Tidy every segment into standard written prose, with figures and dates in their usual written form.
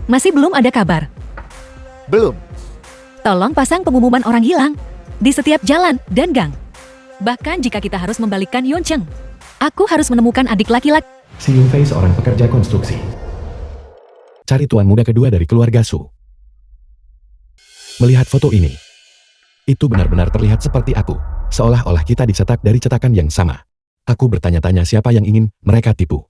Masih belum ada kabar. Belum. Tolong pasang pengumuman orang hilang di setiap jalan dan gang. Bahkan jika kita harus membalikkan Yuncheng, aku harus menemukan adik laki-laki. Si Yunfei seorang pekerja konstruksi. Cari tuan muda kedua dari keluarga Su. Melihat foto ini, itu benar-benar terlihat seperti aku, seolah-olah kita dicetak dari cetakan yang sama. Aku bertanya-tanya siapa yang ingin mereka tipu.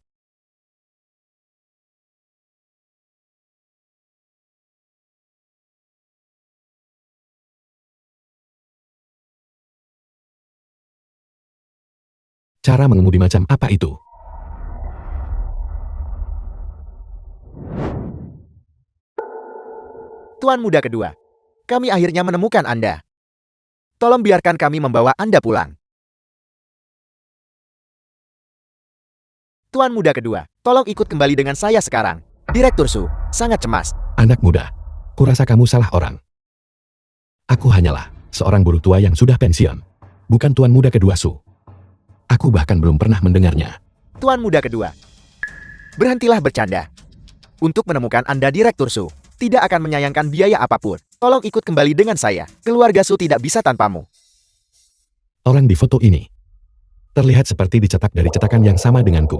Cara mengemudi macam apa itu? Tuan muda kedua, kami akhirnya menemukan Anda. Tolong biarkan kami membawa Anda pulang. Tuan muda kedua, tolong ikut kembali dengan saya sekarang. Direktur Su, sangat cemas. Anak muda, kurasa kamu salah orang. Aku hanyalah seorang buruh tua yang sudah pensiun, bukan tuan muda kedua Su. Aku bahkan belum pernah mendengarnya. Tuan muda kedua, berhentilah bercanda. Untuk menemukan Anda Direktur Su, tidak akan menyayangkan biaya apapun. Tolong ikut kembali dengan saya. Keluarga Su tidak bisa tanpamu. Orang di foto ini terlihat seperti dicetak dari cetakan yang sama denganku.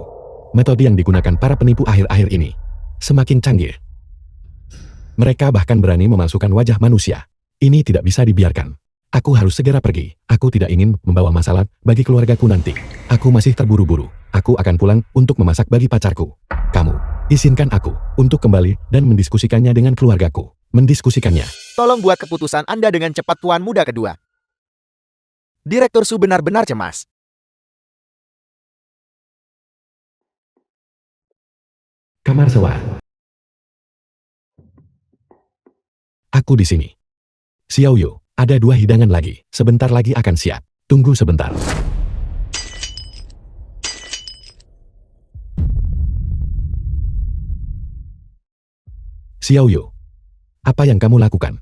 Metode yang digunakan para penipu akhir-akhir ini semakin canggih. Mereka bahkan berani memalsukan wajah manusia. Ini tidak bisa dibiarkan. Aku harus segera pergi. Aku tidak ingin membawa masalah bagi keluargaku nanti. Aku masih terburu-buru. Aku akan pulang untuk memasak bagi pacarku. Kamu, izinkan aku untuk kembali dan mendiskusikannya dengan keluargaku. Mendiskusikannya. Tolong buat keputusan Anda dengan cepat, Tuan muda kedua. Direktur Su benar-benar cemas. Kamar sewa. Aku di sini. Xiaoyu, ada 2 hidangan lagi. Sebentar lagi akan siap. Tunggu sebentar. Xiaoyu, apa yang kamu lakukan?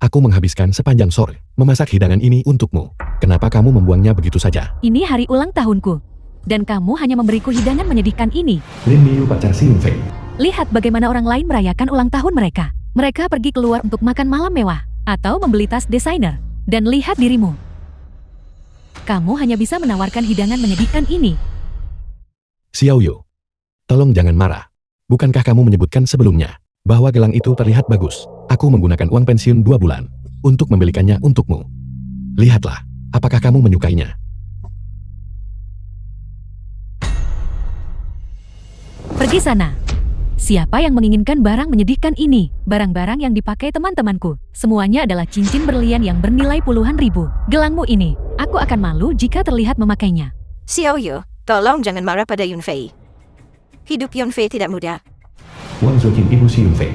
Aku menghabiskan sepanjang sore memasak hidangan ini untukmu. Kenapa kamu membuangnya begitu saja? Ini hari ulang tahunku, dan kamu hanya memberiku hidangan menyedihkan ini. Lin Miyu pacar si Yunfei. Lihat bagaimana orang lain merayakan ulang tahun mereka. Mereka pergi keluar untuk makan malam mewah, atau membeli tas desainer. Dan lihat dirimu. Kamu hanya bisa menawarkan hidangan menyedihkan ini. Xiaoyu, tolong jangan marah. Bukankah kamu menyebutkan sebelumnya bahwa gelang itu terlihat bagus? Aku menggunakan uang pensiun 2 bulan untuk membelikannya untukmu. Lihatlah, apakah kamu menyukainya? Pergi sana. Siapa yang menginginkan barang menyedihkan ini? Barang-barang yang dipakai teman-temanku. Semuanya adalah cincin berlian yang bernilai puluhan ribu. Gelangmu ini, aku akan malu jika terlihat memakainya. Xiaoyu, tolong jangan marah pada Yunfei. Hidup Yunfei tidak mudah. Wang Zuoqin ibu si Yunfei.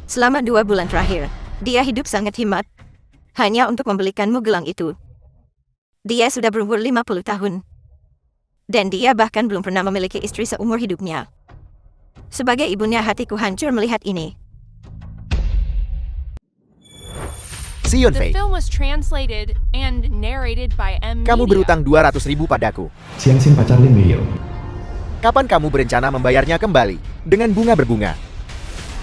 Selama 2 bulan terakhir, dia hidup sangat hemat. Hanya untuk membelikanmu gelang itu. Dia sudah berumur 50 tahun. Dan dia bahkan belum pernah memiliki istri seumur hidupnya. Sebagai ibunya, hatiku hancur melihat ini. Si The Yunfei, film was translated and narrated by M. kamu Media. berutang 200.000 padaku. Xiangxin pacar Lin Miyu. Kapan kamu berencana membayarnya kembali? Dengan bunga berbunga.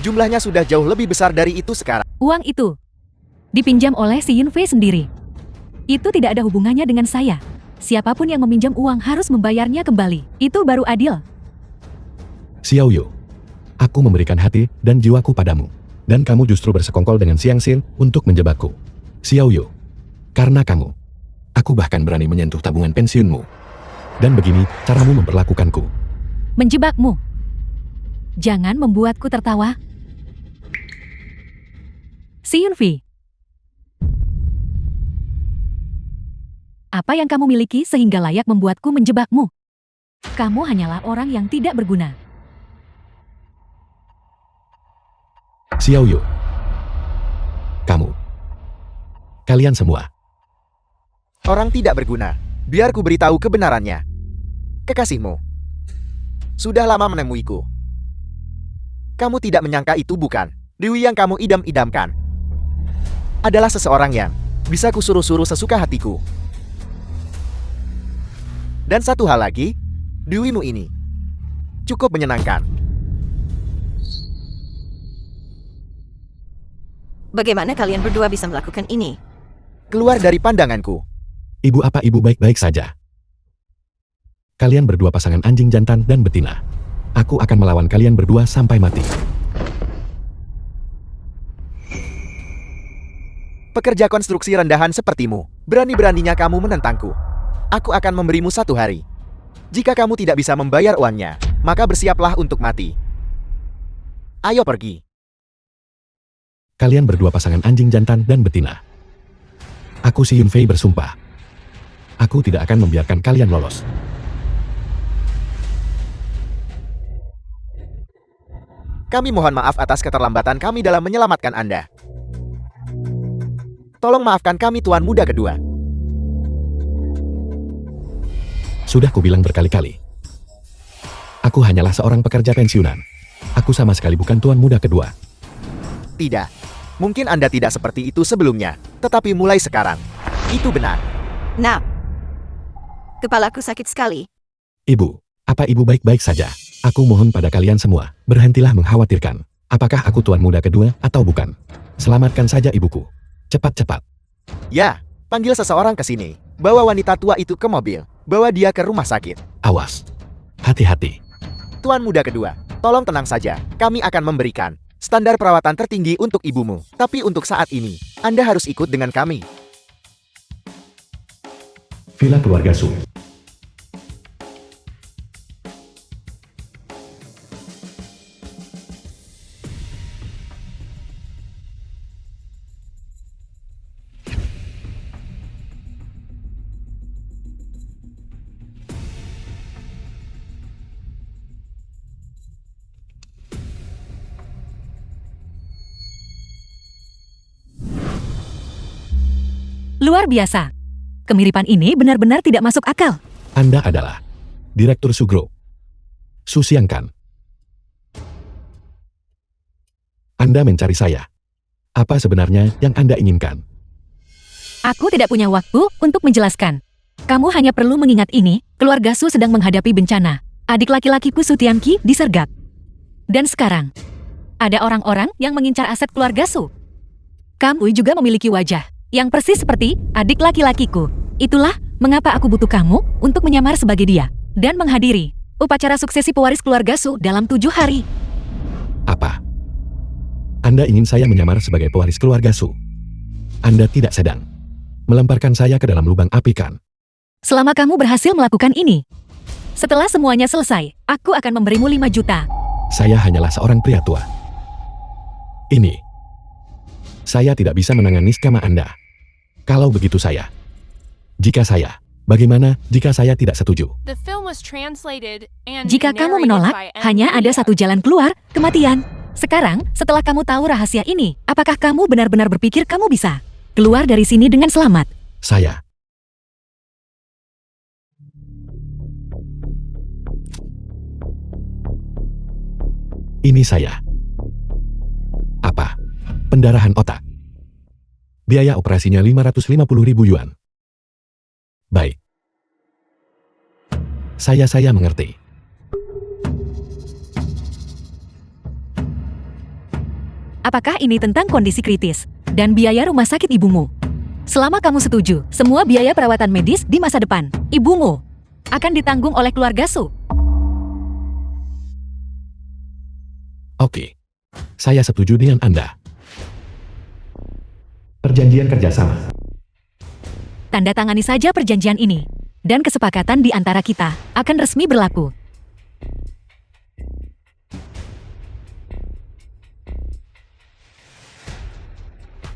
Jumlahnya sudah jauh lebih besar dari itu sekarang. Uang itu dipinjam oleh si Yunfei sendiri. Itu tidak ada hubungannya dengan saya. Siapapun yang meminjam uang harus membayarnya kembali. Itu baru adil. Xiaoyu, aku memberikan hati dan jiwaku padamu. Dan kamu justru bersekongkol dengan Xiangxin untuk menjebakku. Xiaoyu, karena kamu, aku bahkan berani menyentuh tabungan pensiunmu. Dan begini caramu memperlakukanku. Menjebakmu. Jangan membuatku tertawa. Si Yunfei. Apa yang kamu miliki sehingga layak membuatku menjebakmu? Kamu hanyalah orang yang tidak berguna. Xiaoyu, kamu, kalian semua, Orang tidak berguna. Biar ku beritahu kebenarannya. Kekasihmu sudah lama menemuiku. Kamu tidak menyangka itu, bukan? Dewi yang kamu idam-idamkan adalah seseorang yang bisa kusuruh-suruh sesuka hatiku. Dan satu hal lagi, Dewimu ini cukup menyenangkan. Bagaimana kalian berdua bisa melakukan ini? Keluar dari pandanganku. Ibu apa ibu baik-baik saja? Kalian berdua pasangan anjing jantan dan betina. Aku akan melawan kalian berdua sampai mati. Pekerja konstruksi rendahan sepertimu, berani-beraninya kamu menentangku. Aku akan memberimu 1 hari. Jika kamu tidak bisa membayar uangnya, maka bersiaplah untuk mati. Ayo pergi. Kalian berdua pasangan anjing jantan dan betina. Aku si Yunfei bersumpah. Aku tidak akan membiarkan kalian lolos. Kami mohon maaf atas keterlambatan kami dalam menyelamatkan Anda. Tolong maafkan kami Tuan Muda Kedua. Sudah kubilang berkali-kali. Aku hanyalah seorang pekerja pensiunan. Aku sama sekali bukan Tuan Muda Kedua. Tidak. Mungkin Anda tidak seperti itu sebelumnya, tetapi mulai sekarang, itu benar. Nah, kepalaku sakit sekali. Ibu, apa ibu baik-baik saja? Aku mohon pada kalian semua, berhentilah mengkhawatirkan. Apakah aku Tuan Muda Kedua atau bukan? Selamatkan saja ibuku. Cepat-cepat. Ya, panggil seseorang ke sini. Bawa wanita tua itu ke mobil. Bawa dia ke rumah sakit. Awas. Hati-hati. Tuan Muda Kedua, tolong tenang saja. Kami akan memberikan standar perawatan tertinggi untuk ibumu. Tapi untuk saat ini, Anda harus ikut dengan kami. Villa Keluarga Su. Luar biasa. Kemiripan ini benar-benar tidak masuk akal. Anda adalah Direktur Sugro. Susiangkan. Anda mencari saya. Apa sebenarnya yang Anda inginkan? Aku tidak punya waktu untuk menjelaskan. Kamu hanya perlu mengingat ini, keluarga Su sedang menghadapi bencana. Adik laki-lakiku Sutianki disergap. Dan sekarang, ada orang-orang yang mengincar aset keluarga Su. Kamu juga memiliki wajah yang persis seperti adik laki-lakiku. Itulah mengapa aku butuh kamu untuk menyamar sebagai dia dan menghadiri upacara suksesi pewaris keluarga Su dalam 7 hari. Apa? Anda ingin saya menyamar sebagai pewaris keluarga Su? Anda tidak sedang melemparkan saya ke dalam lubang api kan? Selama kamu berhasil melakukan ini, setelah semuanya selesai, aku akan memberimu 5 juta. Saya hanyalah seorang pria tua. Ini. Saya tidak bisa menangani skema Anda. Kalau begitu bagaimana jika saya tidak setuju? The film was translated and Jika kamu narrated menolak, by M. hanya ada Lia. satu jalan keluar, kematian. Sekarang, setelah kamu tahu rahasia ini, apakah kamu benar-benar berpikir kamu bisa keluar dari sini dengan selamat? Saya. Ini saya. Apa? Pendarahan otak. Biaya operasinya 550.000 yuan. Baik. Saya mengerti. Apakah ini tentang kondisi kritis dan biaya rumah sakit ibumu? Selama kamu setuju, semua biaya perawatan medis di masa depan ibumu akan ditanggung oleh keluarga Su. Oke. Saya setuju dengan Anda. Perjanjian kerjasama. Tanda tangani saja perjanjian ini, dan kesepakatan di antara kita akan resmi berlaku.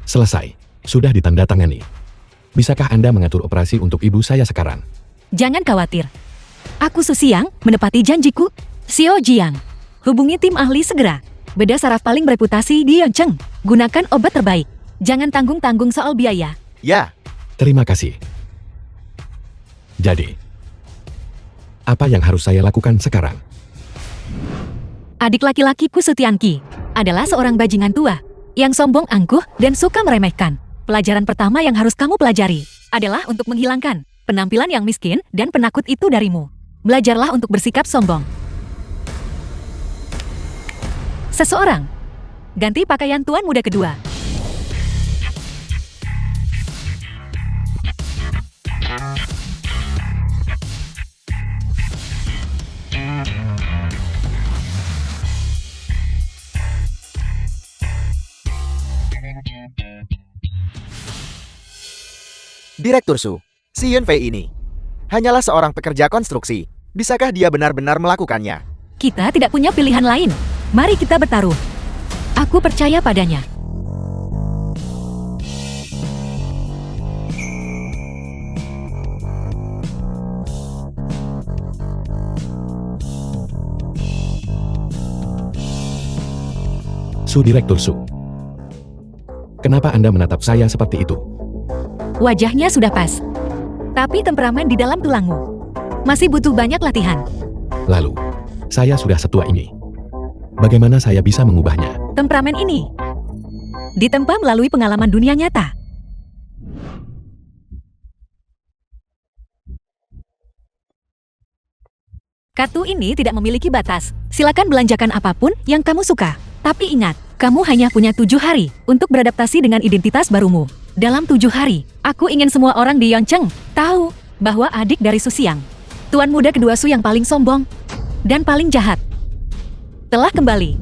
Selesai. Sudah ditandatangani. Bisakah Anda mengatur operasi untuk ibu saya sekarang? Jangan khawatir. Aku Susiang menepati janjiku. Xiao Jiang, hubungi tim ahli segera. Beda saraf paling bereputasi di Yongcheng. Gunakan obat terbaik. Jangan tanggung-tanggung soal biaya. Ya, Terima kasih. Jadi, apa yang harus saya lakukan sekarang? Adik laki-lakiku Sutianki adalah seorang bajingan tua yang sombong angkuh dan suka meremehkan. Pelajaran pertama yang harus kamu pelajari adalah untuk menghilangkan penampilan yang miskin dan penakut itu darimu. Belajarlah untuk bersikap sombong. Seseorang, ganti pakaian Tuan Muda Kedua. Direktur Su, si Yunfei ini hanyalah seorang pekerja konstruksi. Bisakah dia benar-benar melakukannya? Kita tidak punya pilihan lain. Mari kita bertaruh. Aku percaya padanya. Su Direktur Su. Kenapa Anda menatap saya seperti itu? Wajahnya sudah pas. Tapi temperamen di dalam tulangmu masih butuh banyak latihan. Lalu, saya sudah setua ini. Bagaimana saya bisa mengubahnya? Temperamen ini ditempa melalui pengalaman dunia nyata. Kartu ini tidak memiliki batas. Silakan belanjakan apapun yang kamu suka. Tapi ingat, kamu hanya punya 7 hari untuk beradaptasi dengan identitas barumu. Dalam 7 hari, aku ingin semua orang di Yongcheng tahu bahwa adik dari Su Xiang, tuan muda kedua Su yang paling sombong dan paling jahat, telah kembali.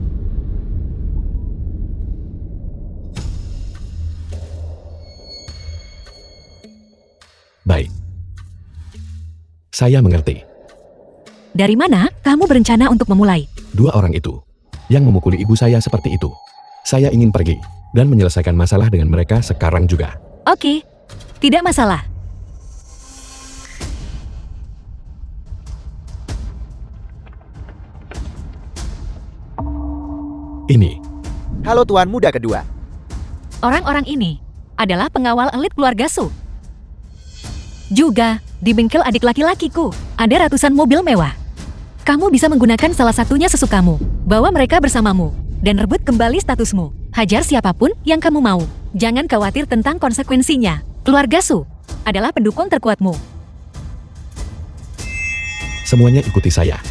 Baik. Saya mengerti. Dari mana kamu berencana untuk memulai? 2 orang itu yang memukuli ibu saya seperti itu. Saya ingin pergi dan menyelesaikan masalah dengan mereka sekarang juga. Oke, tidak masalah. Ini, Halo tuan muda kedua. Orang-orang ini adalah pengawal elit keluarga Su. Juga, di bengkel adik laki-lakiku, ada ratusan mobil mewah. Kamu bisa menggunakan salah satunya sesukamu. Bawa mereka bersamamu, dan rebut kembali statusmu. Hajar siapapun yang kamu mau. Jangan khawatir tentang konsekuensinya. Keluarga Su adalah pendukung terkuatmu. semuanya ikuti saya.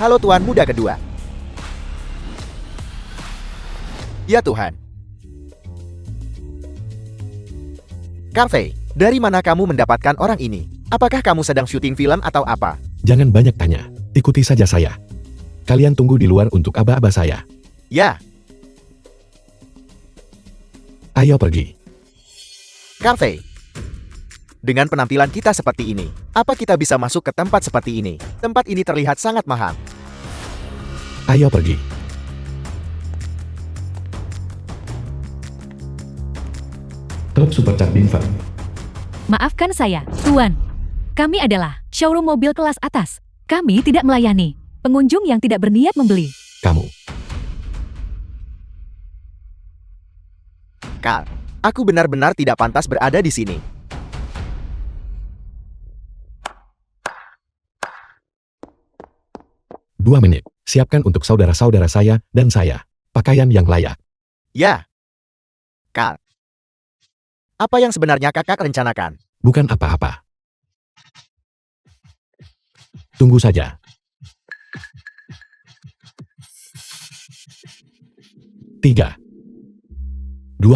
Halo tuan muda kedua. Ya Tuhan. Carvey, dari mana kamu mendapatkan orang ini? Apakah kamu sedang syuting film atau apa? Jangan banyak tanya, ikuti saja saya. Kalian tunggu di luar untuk aba-aba saya. Ya, Ayo pergi. Carvey. Dengan penampilan kita seperti ini, apa kita bisa masuk ke tempat seperti ini? Tempat ini terlihat sangat mahal. Ayo pergi. Klub Supercat Binfang. Maafkan saya, Tuan. Kami adalah showroom mobil kelas atas. Kami tidak melayani pengunjung yang tidak berniat membeli. Kamu. Carl, aku benar-benar tidak pantas berada di sini. Dua menit. Siapkan untuk saudara-saudara saya dan saya pakaian yang layak. Ya. Carl. Apa yang sebenarnya kakak rencanakan? Bukan apa-apa. Tunggu saja. Tiga, 2,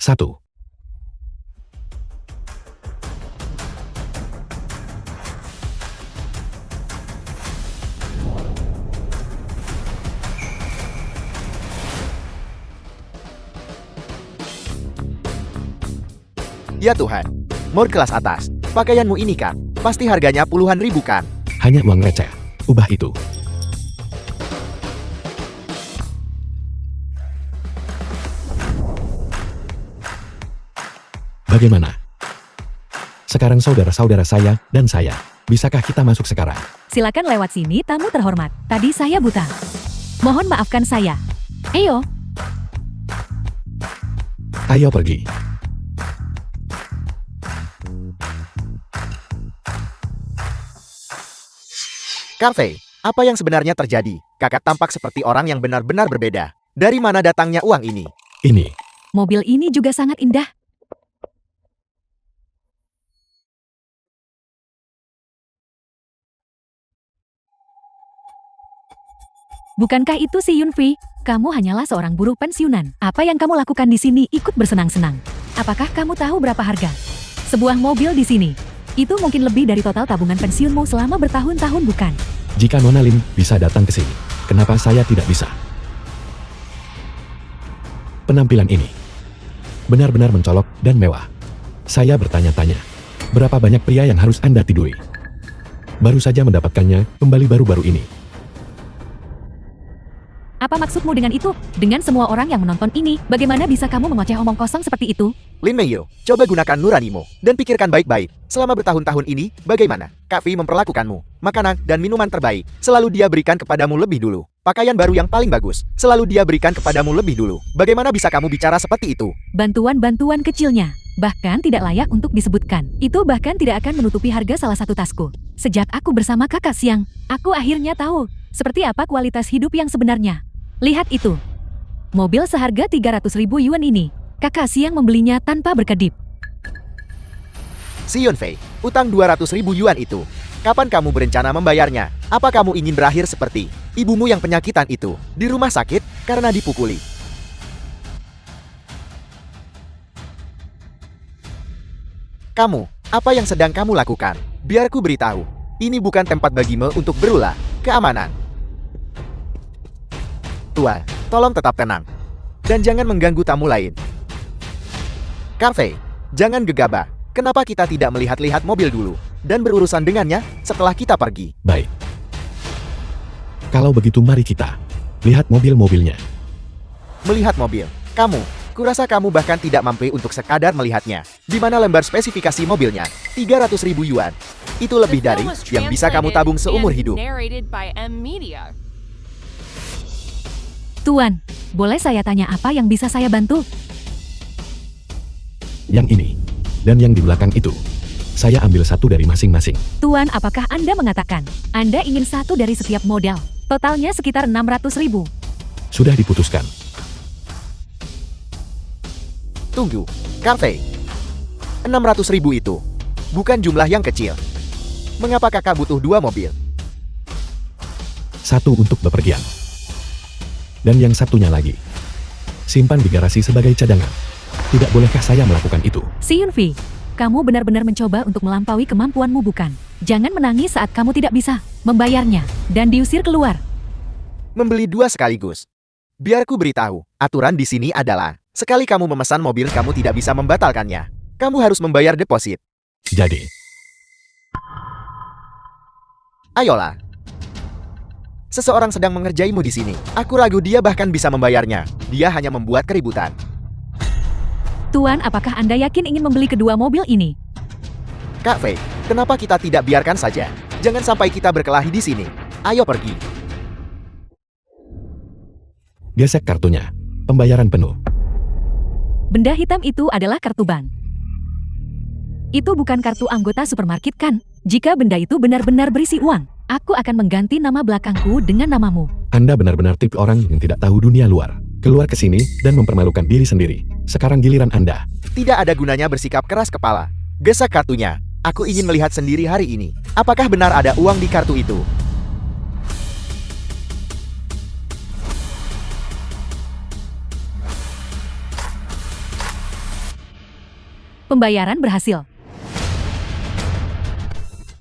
1. Ya Tuhan. Mode kelas atas. Pakaianmu ini kan, pasti harganya puluhan ribu kan? Hanya uang receh. Ubah itu. Bagaimana? Sekarang saudara-saudara saya dan saya. Bisakah kita masuk sekarang? Silakan lewat sini, tamu terhormat. Tadi saya buta. Mohon maafkan saya. Ayo. Ayo pergi. Carvey, apa yang sebenarnya terjadi? Kakak tampak seperti orang yang benar-benar berbeda. Dari mana datangnya uang ini? Ini, Mobil ini juga sangat indah. Bukankah itu si Yunfi? Kamu hanyalah seorang buruh pensiunan. Apa yang kamu lakukan di sini ikut bersenang-senang? Apakah kamu tahu berapa harga sebuah mobil di sini? Itu mungkin lebih dari total tabungan pensiunmu selama bertahun-tahun, bukan? jika Nona Lim bisa datang ke sini, kenapa saya tidak bisa? Penampilan ini benar-benar mencolok dan mewah. Saya bertanya-tanya, berapa banyak pria yang harus Anda tiduri? Baru saja mendapatkannya kembali baru-baru ini. Apa maksudmu dengan itu? Dengan semua orang yang menonton ini, bagaimana bisa kamu mengoceh omong kosong seperti itu? Lin Meiyo, coba gunakan nuranimu dan pikirkan baik-baik. Selama bertahun-tahun ini, bagaimana Kak Vi memperlakukanmu? Makanan dan minuman terbaik selalu dia berikan kepadamu lebih dulu. Pakaian baru yang paling bagus selalu dia berikan kepadamu lebih dulu. Bagaimana bisa kamu bicara seperti itu? Bantuan-bantuan kecilnya, bahkan tidak layak untuk disebutkan. Itu bahkan tidak akan menutupi harga salah satu tasku. Sejak aku bersama kakak Siang, aku akhirnya tahu seperti apa kualitas hidup yang sebenarnya. Lihat itu. Mobil seharga 300.000 yuan ini, kakak Siang membelinya tanpa berkedip. Si Yunfei, utang 200.000 yuan itu. Kapan kamu berencana membayarnya? Apa kamu ingin berakhir seperti ibumu yang penyakitan itu, di rumah sakit karena dipukuli? Kamu, apa yang sedang kamu lakukan? Biar ku beritahu, ini bukan tempat bagimu untuk berulah. Keamanan. Tua, tolong tetap tenang. Dan jangan mengganggu tamu lain. Carvey, jangan gegabah. Kenapa kita tidak melihat-lihat mobil dulu dan berurusan dengannya setelah kita pergi? Baik. Kalau begitu mari kita lihat mobil-mobilnya. Melihat mobil, kurasa kamu bahkan tidak mampu untuk sekadar melihatnya. Di mana lembar spesifikasi mobilnya? 300.000 yuan. Itu lebih The dari film was yang bisa kamu tabung translated seumur and hidup. narrated by M Media. Tuan, boleh saya tanya apa yang bisa saya bantu? Yang ini dan yang di belakang itu. Saya ambil satu dari masing-masing. Tuan, apakah Anda mengatakan Anda ingin satu dari setiap model? Totalnya sekitar 600.000. Sudah diputuskan. Tunggu, Carvey. 600.000 itu bukan jumlah yang kecil. Mengapa kakak butuh 2 mobil? Satu untuk bepergian. Dan yang satunya lagi, simpan di garasi sebagai cadangan. Tidak bolehkah saya melakukan itu? Si Yunfi, kamu benar-benar mencoba untuk melampaui kemampuanmu, bukan? Jangan menangis saat kamu tidak bisa membayarnya dan diusir keluar. Membeli 2 sekaligus. Biar ku beritahu, aturan di sini adalah, sekali kamu memesan mobil kamu tidak bisa membatalkannya. Kamu harus membayar deposit. Jadi, Ayolah. Seseorang sedang mengerjaimu di sini. Aku ragu dia bahkan bisa membayarnya. Dia hanya membuat keributan. Tuan, apakah Anda yakin ingin membeli kedua mobil ini? Kak Fei, kenapa kita tidak biarkan saja? Jangan sampai kita berkelahi di sini. Ayo pergi. gesek kartunya. Pembayaran penuh. Benda hitam itu adalah kartu bank. Itu bukan kartu anggota supermarket, kan? Jika benda itu benar-benar berisi uang, aku akan mengganti nama belakangku dengan namamu. Anda benar-benar tipe orang yang tidak tahu dunia luar. Keluar ke sini dan mempermalukan diri sendiri. Sekarang giliran Anda. Tidak ada gunanya bersikap keras kepala. Gesek kartunya. Aku ingin melihat sendiri hari ini. Apakah benar ada uang di kartu itu? Pembayaran berhasil.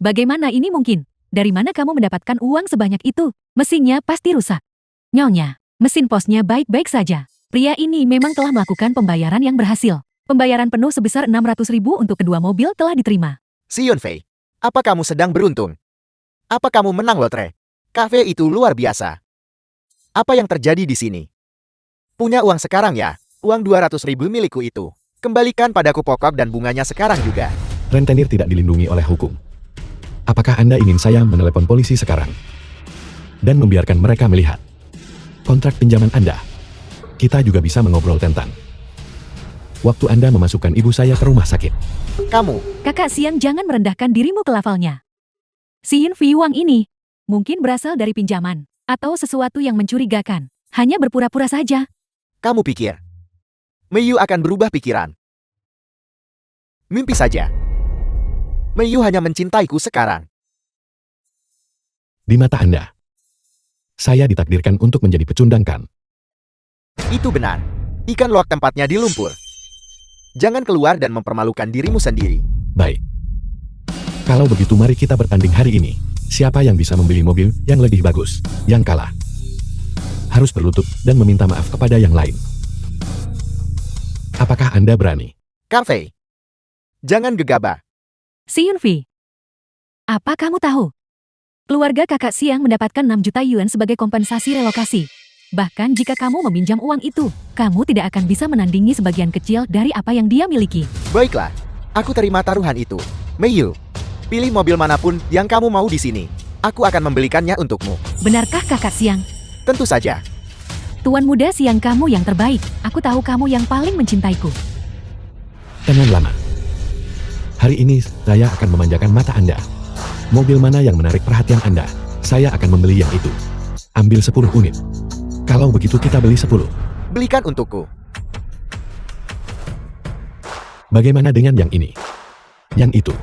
Bagaimana ini mungkin? Dari mana kamu mendapatkan uang sebanyak itu? Mesinnya pasti rusak. Nyonya, mesin posnya baik-baik saja. Pria ini memang telah melakukan pembayaran yang berhasil. Pembayaran penuh sebesar 600.000 untuk kedua mobil telah diterima. Si Yunfei, apa kamu sedang beruntung? Apa kamu menang lotre? Kafe itu luar biasa. Apa yang terjadi di sini? Punya uang sekarang ya? Uang 200.000 milikku itu. Kembalikan padaku pokok dan bunganya sekarang juga. Rentenir tidak dilindungi oleh hukum. Apakah Anda ingin saya menelepon polisi sekarang? Dan membiarkan mereka melihat kontrak pinjaman Anda? Kita juga bisa mengobrol tentang waktu Anda memasukkan ibu saya ke rumah sakit. Kamu, Kakak Siang, jangan merendahkan dirimu ke levelnya. Si Yin Fi Wang ini Mungkin berasal dari pinjaman, atau sesuatu yang mencurigakan. Hanya berpura-pura saja. Kamu pikir Meiyu akan berubah pikiran? Mimpi saja. Meiyu hanya mencintaiku sekarang. Di mata Anda, saya ditakdirkan untuk menjadi pecundang kan? Itu benar. Ikan loak tempatnya di lumpur. Jangan keluar dan mempermalukan dirimu sendiri. Baik. Kalau begitu mari kita bertanding hari ini. Siapa yang bisa membeli mobil yang lebih bagus? Yang kalah harus berlutut dan meminta maaf kepada yang lain. Apakah Anda berani? Carvey, jangan gegabah. Si Yunfi, apa kamu tahu? Keluarga kakak Siang mendapatkan 6 juta yuan sebagai kompensasi relokasi. Bahkan jika kamu meminjam uang itu, kamu tidak akan bisa menandingi sebagian kecil dari apa yang dia miliki. Baiklah, aku terima taruhan itu. Meiyu, pilih mobil manapun yang kamu mau di sini. Aku akan membelikannya untukmu. Benarkah kakak Siang? Tentu saja. Tuan muda Siang kamu yang terbaik. Aku tahu kamu yang paling mencintaiku. Jangan lama. Hari ini saya akan memanjakan mata Anda. Mobil mana yang menarik perhatian Anda? Saya akan membeli yang itu. Ambil 10 unit. Kalau begitu kita beli 10. Belikan untukku. Bagaimana dengan yang ini? Yang itu?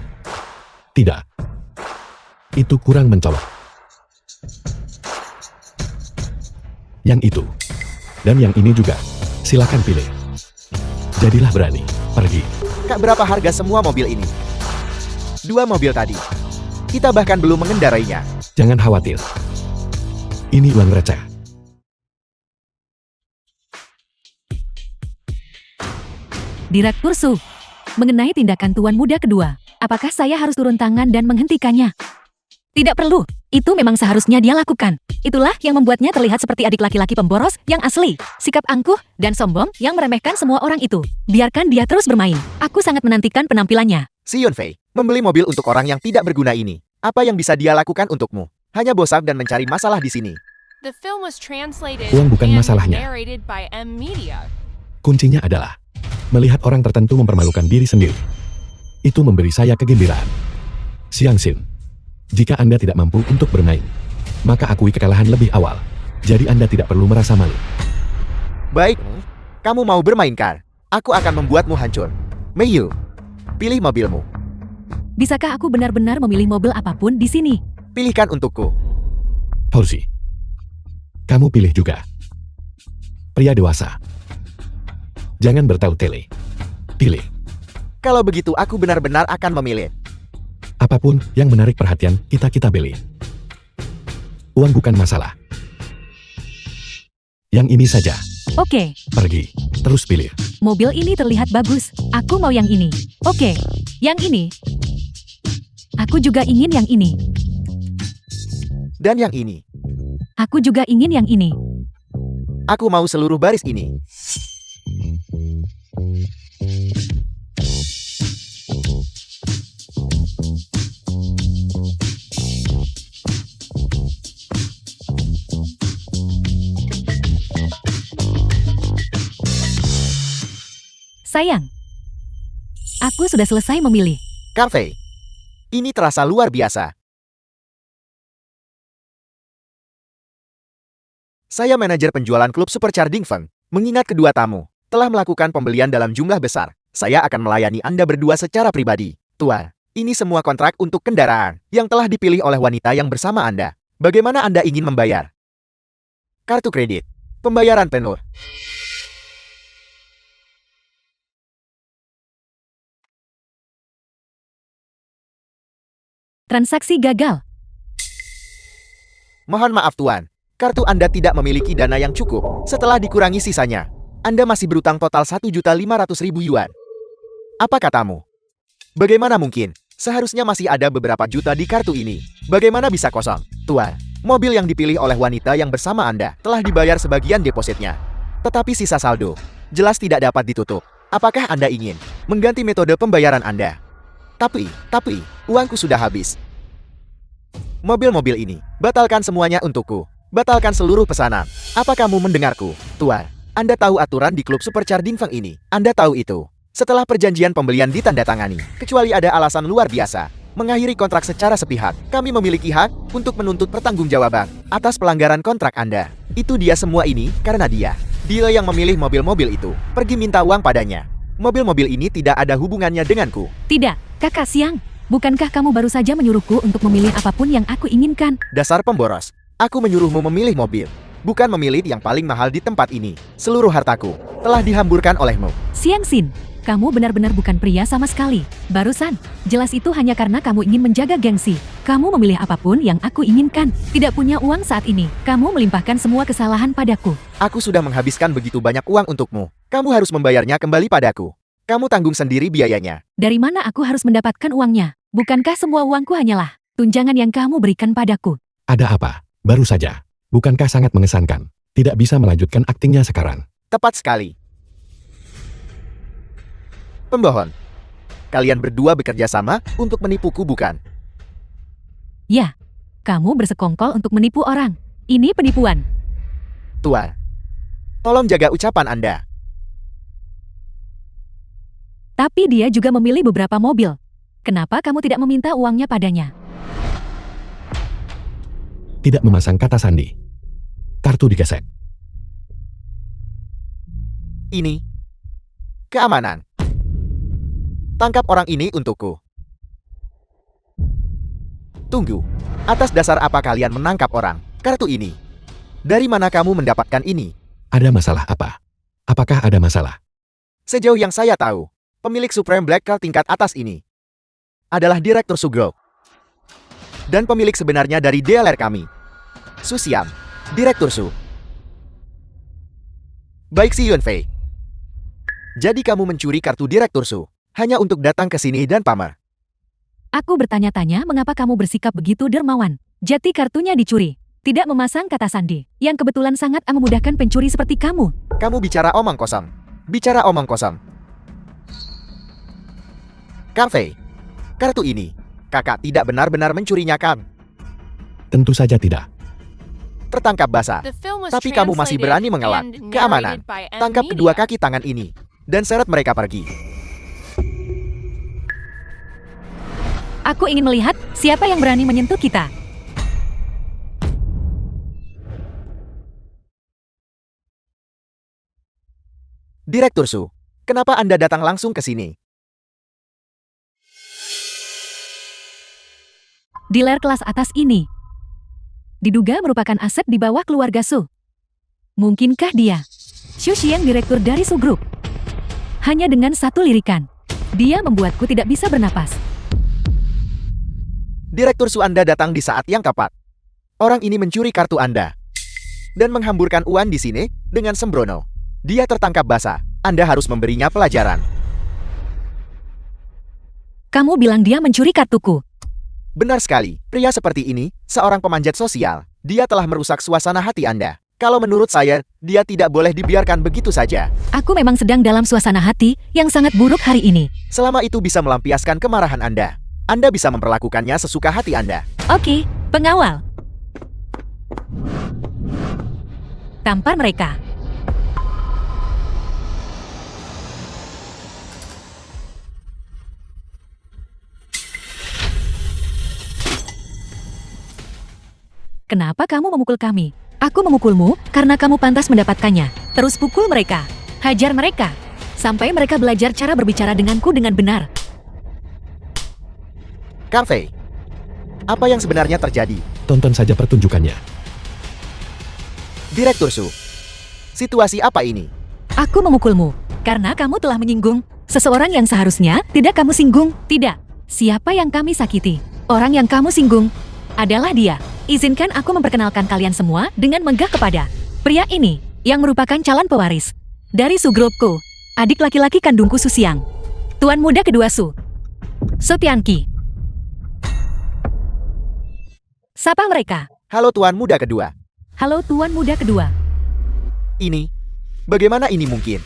Tidak. Itu kurang mencolok. Yang itu. Dan yang ini juga. Silakan pilih. Jadilah berani. Pergi. Kak, berapa harga semua mobil ini? 2 mobil tadi. Kita bahkan belum mengendarainya. Jangan khawatir. Ini uang receh. Direktur Su, mengenai tindakan tuan muda kedua, apakah saya harus turun tangan dan menghentikannya? Tidak perlu, itu memang seharusnya dia lakukan. Itulah yang membuatnya terlihat seperti adik laki-laki pemboros yang asli. Sikap angkuh dan sombong yang meremehkan semua orang itu. Biarkan dia terus bermain. Aku sangat menantikan penampilannya. Si Yunfei, membeli mobil untuk orang yang tidak berguna ini. Apa yang bisa dia lakukan untukmu? Hanya bosan dan mencari masalah di sini. The film was translated Uang bukan and masalahnya. narrated by M Media. Kuncinya adalah melihat orang tertentu mempermalukan diri sendiri. Itu memberi saya kegembiraan. Siang Sin, jika Anda tidak mampu untuk bermain, maka akui kekalahan lebih awal. Jadi Anda tidak perlu merasa malu. Baik, kamu mau bermain kar? Aku akan membuatmu hancur. Meiyu, pilih mobilmu. Bisakah aku benar-benar memilih mobil apapun di sini? Pilihkan untukku. Horsi, kamu pilih juga. Pria dewasa. Jangan bertautele. Pilih. Kalau begitu aku benar-benar akan memilih. Apapun yang menarik perhatian, kita beli. Uang bukan masalah. Yang ini saja. Oke, Pergi. Terus pilih. mobil ini terlihat bagus. Aku mau yang ini. Oke, yang ini. Aku juga ingin yang ini. Dan yang ini. Aku juga ingin yang ini. Aku mau seluruh baris ini. Sayang, aku sudah selesai memilih. Carvey, ini terasa luar biasa. Saya manajer penjualan klub Supercar Dingfeng. Mengingat kedua tamu telah melakukan pembelian dalam jumlah besar, saya akan melayani Anda berdua secara pribadi. Tuan, ini semua kontrak untuk kendaraan yang telah dipilih oleh wanita yang bersama Anda. Bagaimana Anda ingin membayar? Kartu kredit. Pembayaran penuh. Transaksi gagal. Mohon maaf Tuan, kartu Anda tidak memiliki dana yang cukup. Setelah dikurangi sisanya, Anda masih berutang total 1.500.000 yuan. Apa katamu? Bagaimana mungkin? Seharusnya masih ada beberapa juta di kartu ini. Bagaimana bisa kosong? Tuan, mobil yang dipilih oleh wanita yang bersama Anda telah dibayar sebagian depositnya. Tetapi sisa saldo jelas tidak dapat ditutup. Apakah Anda ingin mengganti metode pembayaran Anda? Tapi, uangku sudah habis. Mobil-mobil ini, batalkan semuanya untukku. Batalkan seluruh pesanan. Apa kamu mendengarku? Tuan, Anda tahu aturan di klub Supercar Dingfeng ini. Anda tahu itu. Setelah perjanjian pembelian ditandatangani, kecuali ada alasan luar biasa, mengakhiri kontrak secara sepihak. Kami memiliki hak untuk menuntut pertanggungjawaban atas pelanggaran kontrak Anda. Itu dia semua ini karena dia yang memilih mobil-mobil itu. Pergi minta uang padanya. Mobil-mobil ini tidak ada hubungannya denganku. Tidak, Kakak Siang. Bukankah kamu baru saja menyuruhku untuk memilih apapun yang aku inginkan? Dasar pemboros. Aku menyuruhmu memilih mobil, bukan memilih yang paling mahal di tempat ini. Seluruh hartaku telah dihamburkan olehmu. Siang Sin, kamu benar-benar bukan pria sama sekali. Barusan, jelas itu hanya karena kamu ingin menjaga gengsi. Kamu memilih apapun yang aku inginkan. Tidak punya uang saat ini. Kamu melimpahkan semua kesalahan padaku. Aku sudah menghabiskan begitu banyak uang untukmu. Kamu harus membayarnya kembali padaku. Kamu tanggung sendiri biayanya. Dari mana aku harus mendapatkan uangnya? Bukankah semua uangku hanyalah tunjangan yang kamu berikan padaku? Ada apa? Baru saja. Bukankah sangat mengesankan? Tidak bisa melanjutkan aktingnya sekarang. Tepat sekali. Pembohon. Kalian berdua bekerja sama untuk menipuku, bukan? Ya, kamu bersekongkol untuk menipu orang. Ini penipuan. Tuan, tolong jaga ucapan Anda. Tapi dia juga memilih beberapa mobil. Kenapa kamu tidak meminta uangnya padanya? Tidak memasang kata sandi. Kartu digesek. Ini keamanan. Tangkap orang ini untukku. Tunggu. Atas dasar apa kalian menangkap orang? Kartu ini. Dari mana kamu mendapatkan ini? Ada masalah apa? Apakah ada masalah? Sejauh yang saya tahu, pemilik Supreme Black Card tingkat atas ini adalah Direktur Su Group. Dan pemilik sebenarnya dari DLR kami, Su Xiang, Direktur Su. Baik si Yunfei. Jadi kamu mencuri kartu Direktur Su hanya untuk datang ke sini dan pamer. Aku bertanya-tanya mengapa kamu bersikap begitu dermawan. Jati kartunya dicuri. Tidak memasang kata sandi. Yang kebetulan sangat memudahkan pencuri seperti kamu. Kamu bicara omong kosong. Bicara omong kosong. Carvey, kartu ini, kakak tidak benar-benar mencurinya kan? Tentu saja tidak. Tertangkap basah. The film was Tapi kamu masih berani translated mengelak. and Keamanan. narrated by M Tangkap Media. kedua kaki tangan ini. Dan seret mereka pergi. Aku ingin melihat siapa yang berani menyentuh kita. Direktur Su, kenapa Anda datang langsung ke sini? Dealer kelas atas ini diduga merupakan aset di bawah keluarga Su. Mungkinkah dia Xu Xiang, direktur dari Su Group? Hanya dengan satu lirikan, dia membuatku tidak bisa bernapas. Direktur Su, Anda datang di saat yang tepat. Orang ini mencuri kartu Anda dan menghamburkan uang di sini dengan sembrono. Dia tertangkap basah. Anda harus memberinya pelajaran. Kamu bilang dia mencuri kartuku. Benar sekali, pria seperti ini, seorang pemanjat sosial. Dia telah merusak suasana hati Anda. Kalau menurut saya, dia tidak boleh dibiarkan begitu saja. Aku memang sedang dalam suasana hati yang sangat buruk hari ini. Selama itu bisa melampiaskan kemarahan Anda bisa memperlakukannya sesuka hati Anda. Oke, pengawal. Tampar mereka. Kenapa kamu memukul kami? Aku memukulmu karena kamu pantas mendapatkannya. Terus pukul mereka. Hajar mereka. Sampai mereka belajar cara berbicara denganku dengan benar. Carvey, apa yang sebenarnya terjadi? Tonton saja pertunjukannya. Direktur Su, situasi apa ini? Aku memukulmu karena kamu telah menyinggung seseorang yang seharusnya tidak kamu singgung. Tidak. Siapa yang kami sakiti? Orang yang kamu singgung adalah dia. Izinkan aku memperkenalkan kalian semua dengan megah kepada pria ini yang merupakan calon pewaris dari Su Groupku, adik laki-laki kandungku Su Xiang. Tuan muda kedua Su Tianqi. Sapa mereka. Halo Tuan Muda kedua. Halo Tuan muda kedua. Ini, bagaimana ini mungkin?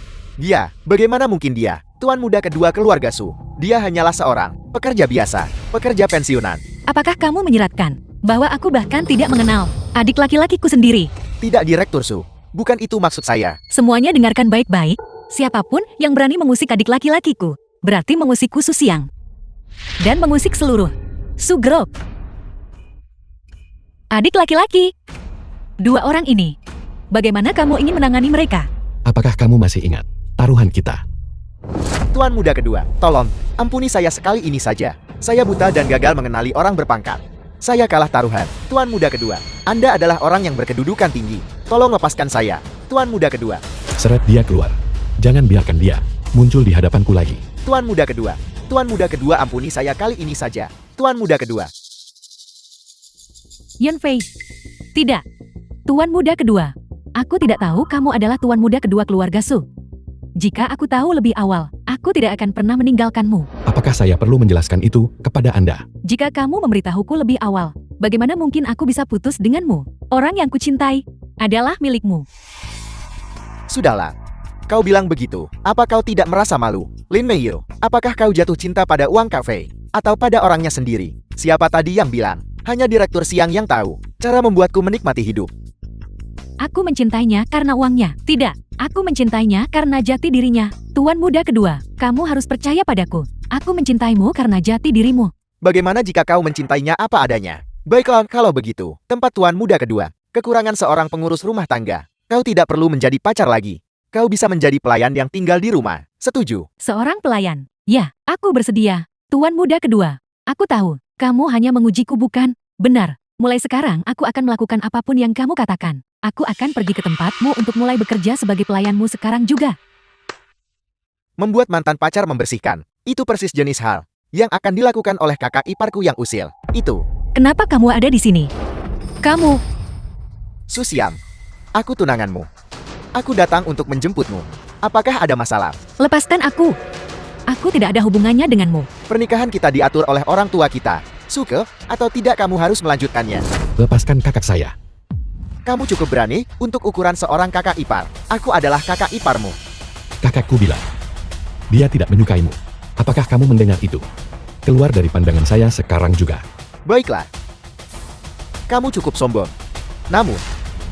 Bagaimana mungkin dia? Tuan Muda kedua keluarga Su. Dia hanyalah seorang pekerja biasa, pekerja pensiunan. Apakah kamu menyiratkan bahwa aku bahkan tidak mengenal adik laki-lakiku sendiri? Tidak, Direktur Su. Bukan itu maksud saya. Semuanya dengarkan baik-baik. Siapapun yang berani mengusik adik laki-lakiku, berarti mengusikku Su Xiang. Dan mengusik seluruh Sugrok. Adik laki-laki. Dua orang ini. Bagaimana kamu ingin menangani mereka? Apakah kamu masih ingat taruhan kita? Tuan muda kedua, tolong, ampuni saya sekali ini saja. Saya buta dan gagal mengenali orang berpangkat. Saya kalah taruhan. Tuan muda kedua, Anda adalah orang yang berkedudukan tinggi. Tolong lepaskan saya. Tuan muda kedua, Seret dia keluar. Jangan biarkan dia muncul di hadapanku lagi. Tuan muda kedua. Tuan muda kedua, ampuni saya kali ini saja. Tuan muda kedua. Yanfei. Tidak. Tuan muda kedua. Aku tidak tahu kamu adalah tuan muda kedua keluarga Su. Jika aku tahu lebih awal, aku tidak akan pernah meninggalkanmu. Apakah saya perlu menjelaskan itu kepada Anda? Jika kamu memberitahuku lebih awal, bagaimana mungkin aku bisa putus denganmu? Orang yang kucintai adalah milikmu. Sudahlah. Kau bilang begitu. Apa kau tidak merasa malu? Lin Meiyu, apakah kau jatuh cinta pada uang kafe? Atau pada orangnya sendiri? Siapa tadi yang bilang? Hanya Direktur Siang yang tahu cara membuatku menikmati hidup. Aku mencintainya karena uangnya. Tidak, aku mencintainya karena jati dirinya. Tuan muda kedua, kamu harus percaya padaku. Aku mencintaimu karena jati dirimu. Bagaimana jika kau mencintainya apa adanya? Baiklah, kalau begitu, tempat tuan muda kedua, kekurangan seorang pengurus rumah tangga. Kau tidak perlu menjadi pacar lagi. Kau bisa menjadi pelayan yang tinggal di rumah. Setuju? Seorang pelayan. Ya, aku bersedia. Tuan muda kedua, aku tahu, kamu hanya mengujiku bukan? Benar, mulai sekarang aku akan melakukan apapun yang kamu katakan. Aku akan pergi ke tempatmu untuk mulai bekerja sebagai pelayanmu sekarang juga. Membuat mantan pacar membersihkan. Itu persis jenis hal yang akan dilakukan oleh kakak iparku yang usil. Itu. Kenapa kamu ada di sini? Kamu, Susiam. Aku tunanganmu. Aku datang untuk menjemputmu. Apakah ada masalah? lepaskan aku. Aku tidak ada hubungannya denganmu. Pernikahan kita diatur oleh orang tua kita. Suka atau tidak kamu harus melanjutkannya. Lepaskan kakak saya. Kamu cukup berani untuk ukuran seorang kakak ipar. Aku adalah kakak iparmu. Kakakku bilang, dia tidak menyukaimu. Apakah kamu mendengar itu? Keluar dari pandangan saya sekarang juga. Baiklah. Kamu cukup sombong. Namun,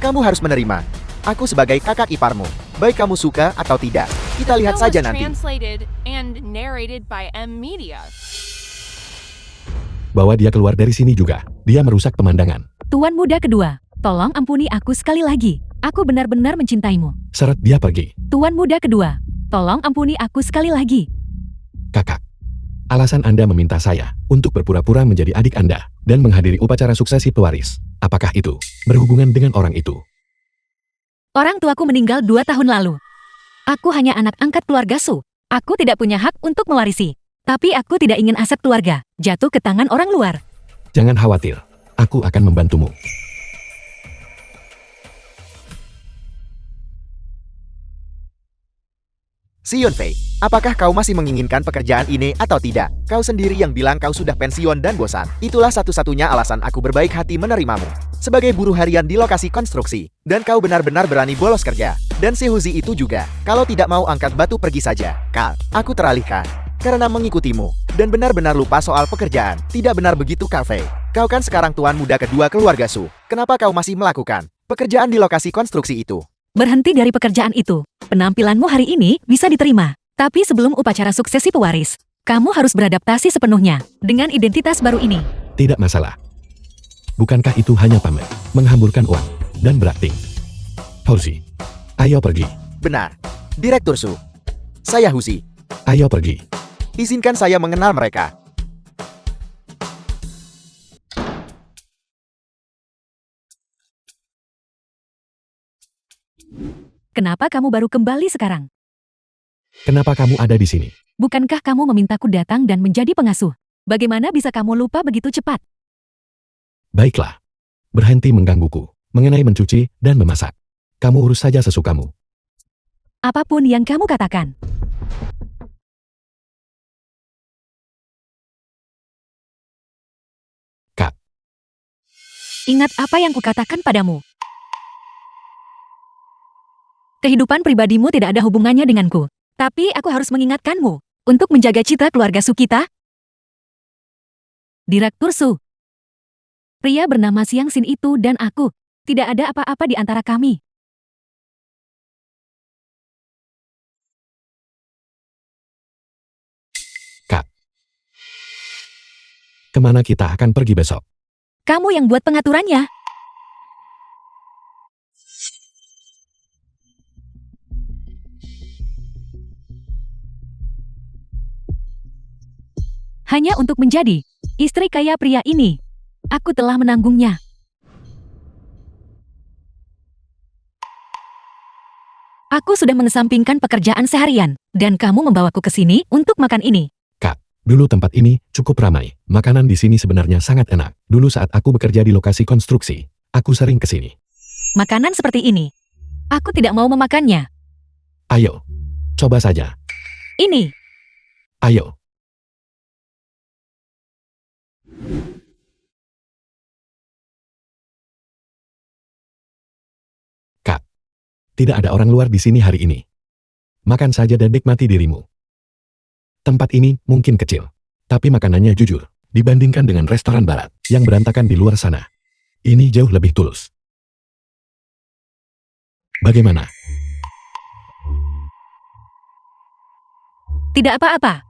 kamu harus menerima. Aku sebagai kakak iparmu. Baik kamu suka atau tidak. Kita The lihat film saja was nanti. translated and narrated by M Media. Bawa dia keluar dari sini juga. Dia merusak pemandangan. Tuan muda kedua, tolong ampuni aku sekali lagi. Aku benar-benar mencintaimu. Seret dia pergi. Tuan muda kedua, tolong ampuni aku sekali lagi. Kakak. Alasan Anda meminta saya untuk berpura-pura menjadi adik Anda dan menghadiri upacara suksesi pewaris. Apakah itu berhubungan dengan orang itu? Orang tuaku meninggal 2 tahun lalu. Aku hanya anak angkat keluarga Su. Aku tidak punya hak untuk mewarisi. Tapi aku tidak ingin aset keluarga jatuh ke tangan orang luar. Jangan khawatir. Aku akan membantumu. Si Yunfei, apakah kau masih menginginkan pekerjaan ini atau tidak? Kau sendiri yang bilang kau sudah pensiun dan bosan. Itulah satu-satunya alasan aku berbaik hati menerimamu. Sebagai buruh harian di lokasi konstruksi. Dan kau benar-benar berani bolos kerja. Dan si Huzi itu juga. Kalau tidak mau angkat batu pergi saja. Kal, aku teralihkan. Karena mengikutimu. Dan benar-benar lupa soal pekerjaan. Tidak benar begitu, Cafe. Kau kan sekarang tuan muda kedua keluarga Su. Kenapa kau masih melakukan pekerjaan di lokasi konstruksi itu? Berhenti dari pekerjaan itu. Penampilanmu hari ini bisa diterima. Tapi sebelum upacara suksesi pewaris, kamu harus beradaptasi sepenuhnya dengan identitas baru ini. Tidak masalah. Bukankah itu hanya pamer, menghamburkan uang, dan berakting? Houzi, ayo pergi. Benar. Direktur Su. Saya Huzi. Ayo pergi. Izinkan saya mengenal mereka. Kenapa kamu baru kembali sekarang? Kenapa kamu ada di sini? Bukankah kamu memintaku datang dan menjadi pengasuh? Bagaimana bisa kamu lupa begitu cepat? Baiklah. Berhenti menggangguku mengenai mencuci dan memasak. Kamu urus saja sesukamu. Apapun yang kamu katakan. Kak, Ingat apa yang kukatakan padamu. Kehidupan pribadimu tidak ada hubungannya denganku. Tapi aku harus mengingatkanmu untuk menjaga citra keluarga Su kita. Direktur Su. Pria bernama Siang Sin itu dan aku. Tidak ada apa-apa di antara kami. Kak. Kemana kita akan pergi besok? Kamu yang buat pengaturannya. Hanya untuk menjadi istri kaya pria ini, aku telah menanggungnya. Aku sudah mengesampingkan pekerjaan seharian, dan kamu membawaku ke sini untuk makan ini. Kak, dulu tempat ini cukup ramai. Makanan di sini sebenarnya sangat enak. Dulu saat aku bekerja di lokasi konstruksi, aku sering ke sini. Makanan seperti ini, aku tidak mau memakannya. Ayo, coba saja. Ini, Ayo. Kak, tidak ada orang luar di sini hari ini. Makan saja dan nikmati dirimu. Tempat ini mungkin kecil, tapi makanannya jujur, dibandingkan dengan restoran barat yang berantakan di luar sana. Ini jauh lebih tulus. Bagaimana? tidak apa-apa.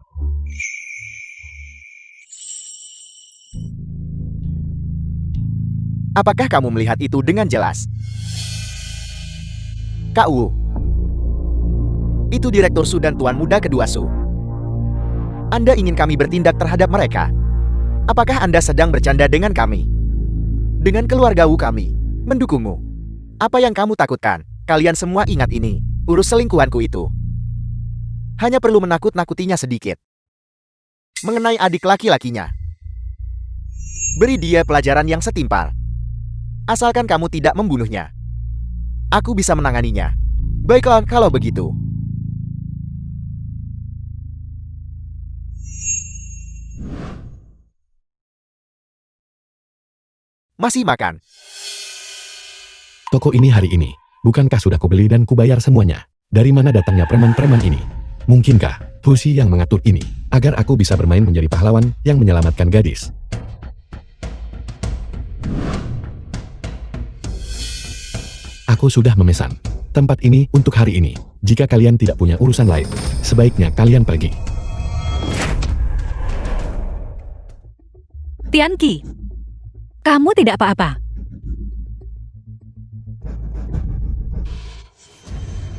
Apakah kamu melihat itu dengan jelas? Kak Wu. Itu Direktur Su dan Tuan Muda kedua Su. Anda ingin kami bertindak terhadap mereka? Apakah Anda sedang bercanda dengan kami? Dengan keluarga Wu kami mendukungmu. Apa yang kamu takutkan? Kalian semua ingat ini. Urus selingkuhanku itu. Hanya perlu menakut-nakutinya sedikit. Mengenai adik laki-lakinya. Beri dia pelajaran yang setimpal. Asalkan kamu tidak membunuhnya. Aku bisa menanganinya. Baiklah kalau begitu. Masih makan? Toko ini hari ini, bukankah sudah kubeli dan kubayar semuanya? Dari mana datangnya preman-preman ini? Mungkinkah Fusi yang mengatur ini, agar aku bisa bermain menjadi pahlawan yang menyelamatkan gadis? Aku sudah memesan tempat ini untuk hari ini. Jika kalian tidak punya urusan lain, sebaiknya kalian pergi. Tianqi, kamu tidak apa-apa.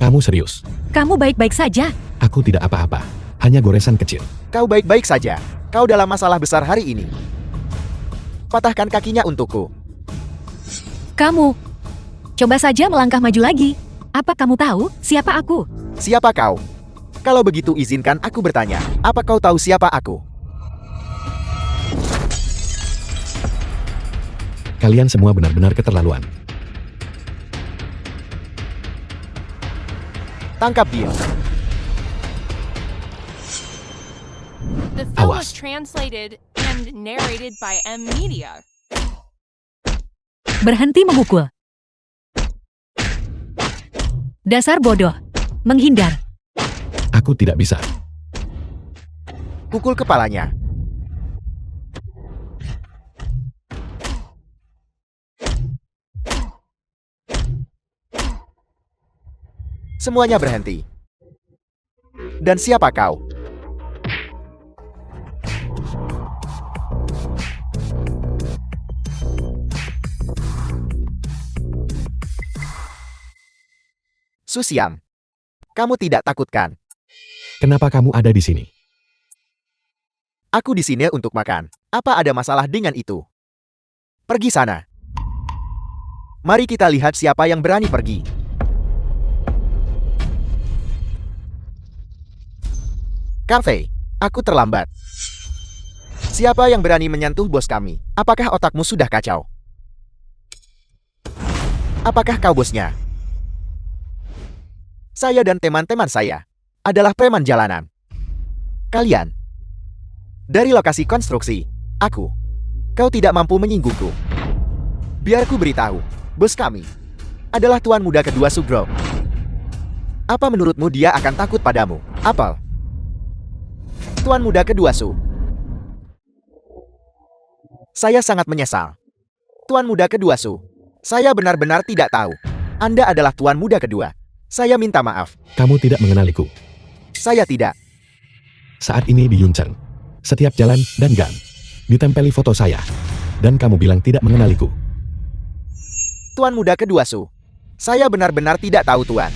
Kamu serius? Kamu baik-baik saja. Aku tidak apa-apa, hanya goresan kecil. Kau baik-baik saja. Kau dalam masalah besar hari ini. Patahkan kakinya untukku. Kamu, coba saja melangkah maju lagi. Apa kamu tahu siapa aku? Siapa kau? Kalau begitu izinkan aku bertanya. Apa kau tahu siapa aku? Kalian semua benar-benar keterlaluan. Tangkap dia. The film was Awas. translated and narrated by M Media. Berhenti memukul. Dasar bodoh. Menghindar. Aku tidak bisa. Pukul kepalanya. Semuanya berhenti. Dan siapa kau? Susiam, kamu tidak takutkan? Kenapa kamu ada di sini? Aku di sini untuk makan. Apa ada masalah dengan itu? Pergi sana. Mari kita lihat siapa yang berani pergi. Carvey, aku terlambat. Siapa yang berani menyentuh bos kami? Apakah otakmu sudah kacau? Apakah kau bosnya? Saya dan teman-teman saya adalah preman jalanan. Kalian dari lokasi konstruksi. Kau tidak mampu menyinggungku. Biar ku beritahu, bos kami adalah Tuan Muda kedua Sugro. Apa menurutmu dia akan takut padamu? Apel. Tuan Muda kedua Su. Saya sangat menyesal. Tuan Muda kedua Su. Saya benar-benar tidak tahu. Anda adalah Tuan Muda kedua. Saya minta maaf. Kamu tidak mengenaliku. Saya tidak. Saat ini di Yuncheng, setiap jalan dan gang, ditempeli foto saya. Dan kamu bilang tidak mengenaliku. Tuan muda kedua Su. Saya benar-benar tidak tahu Tuan.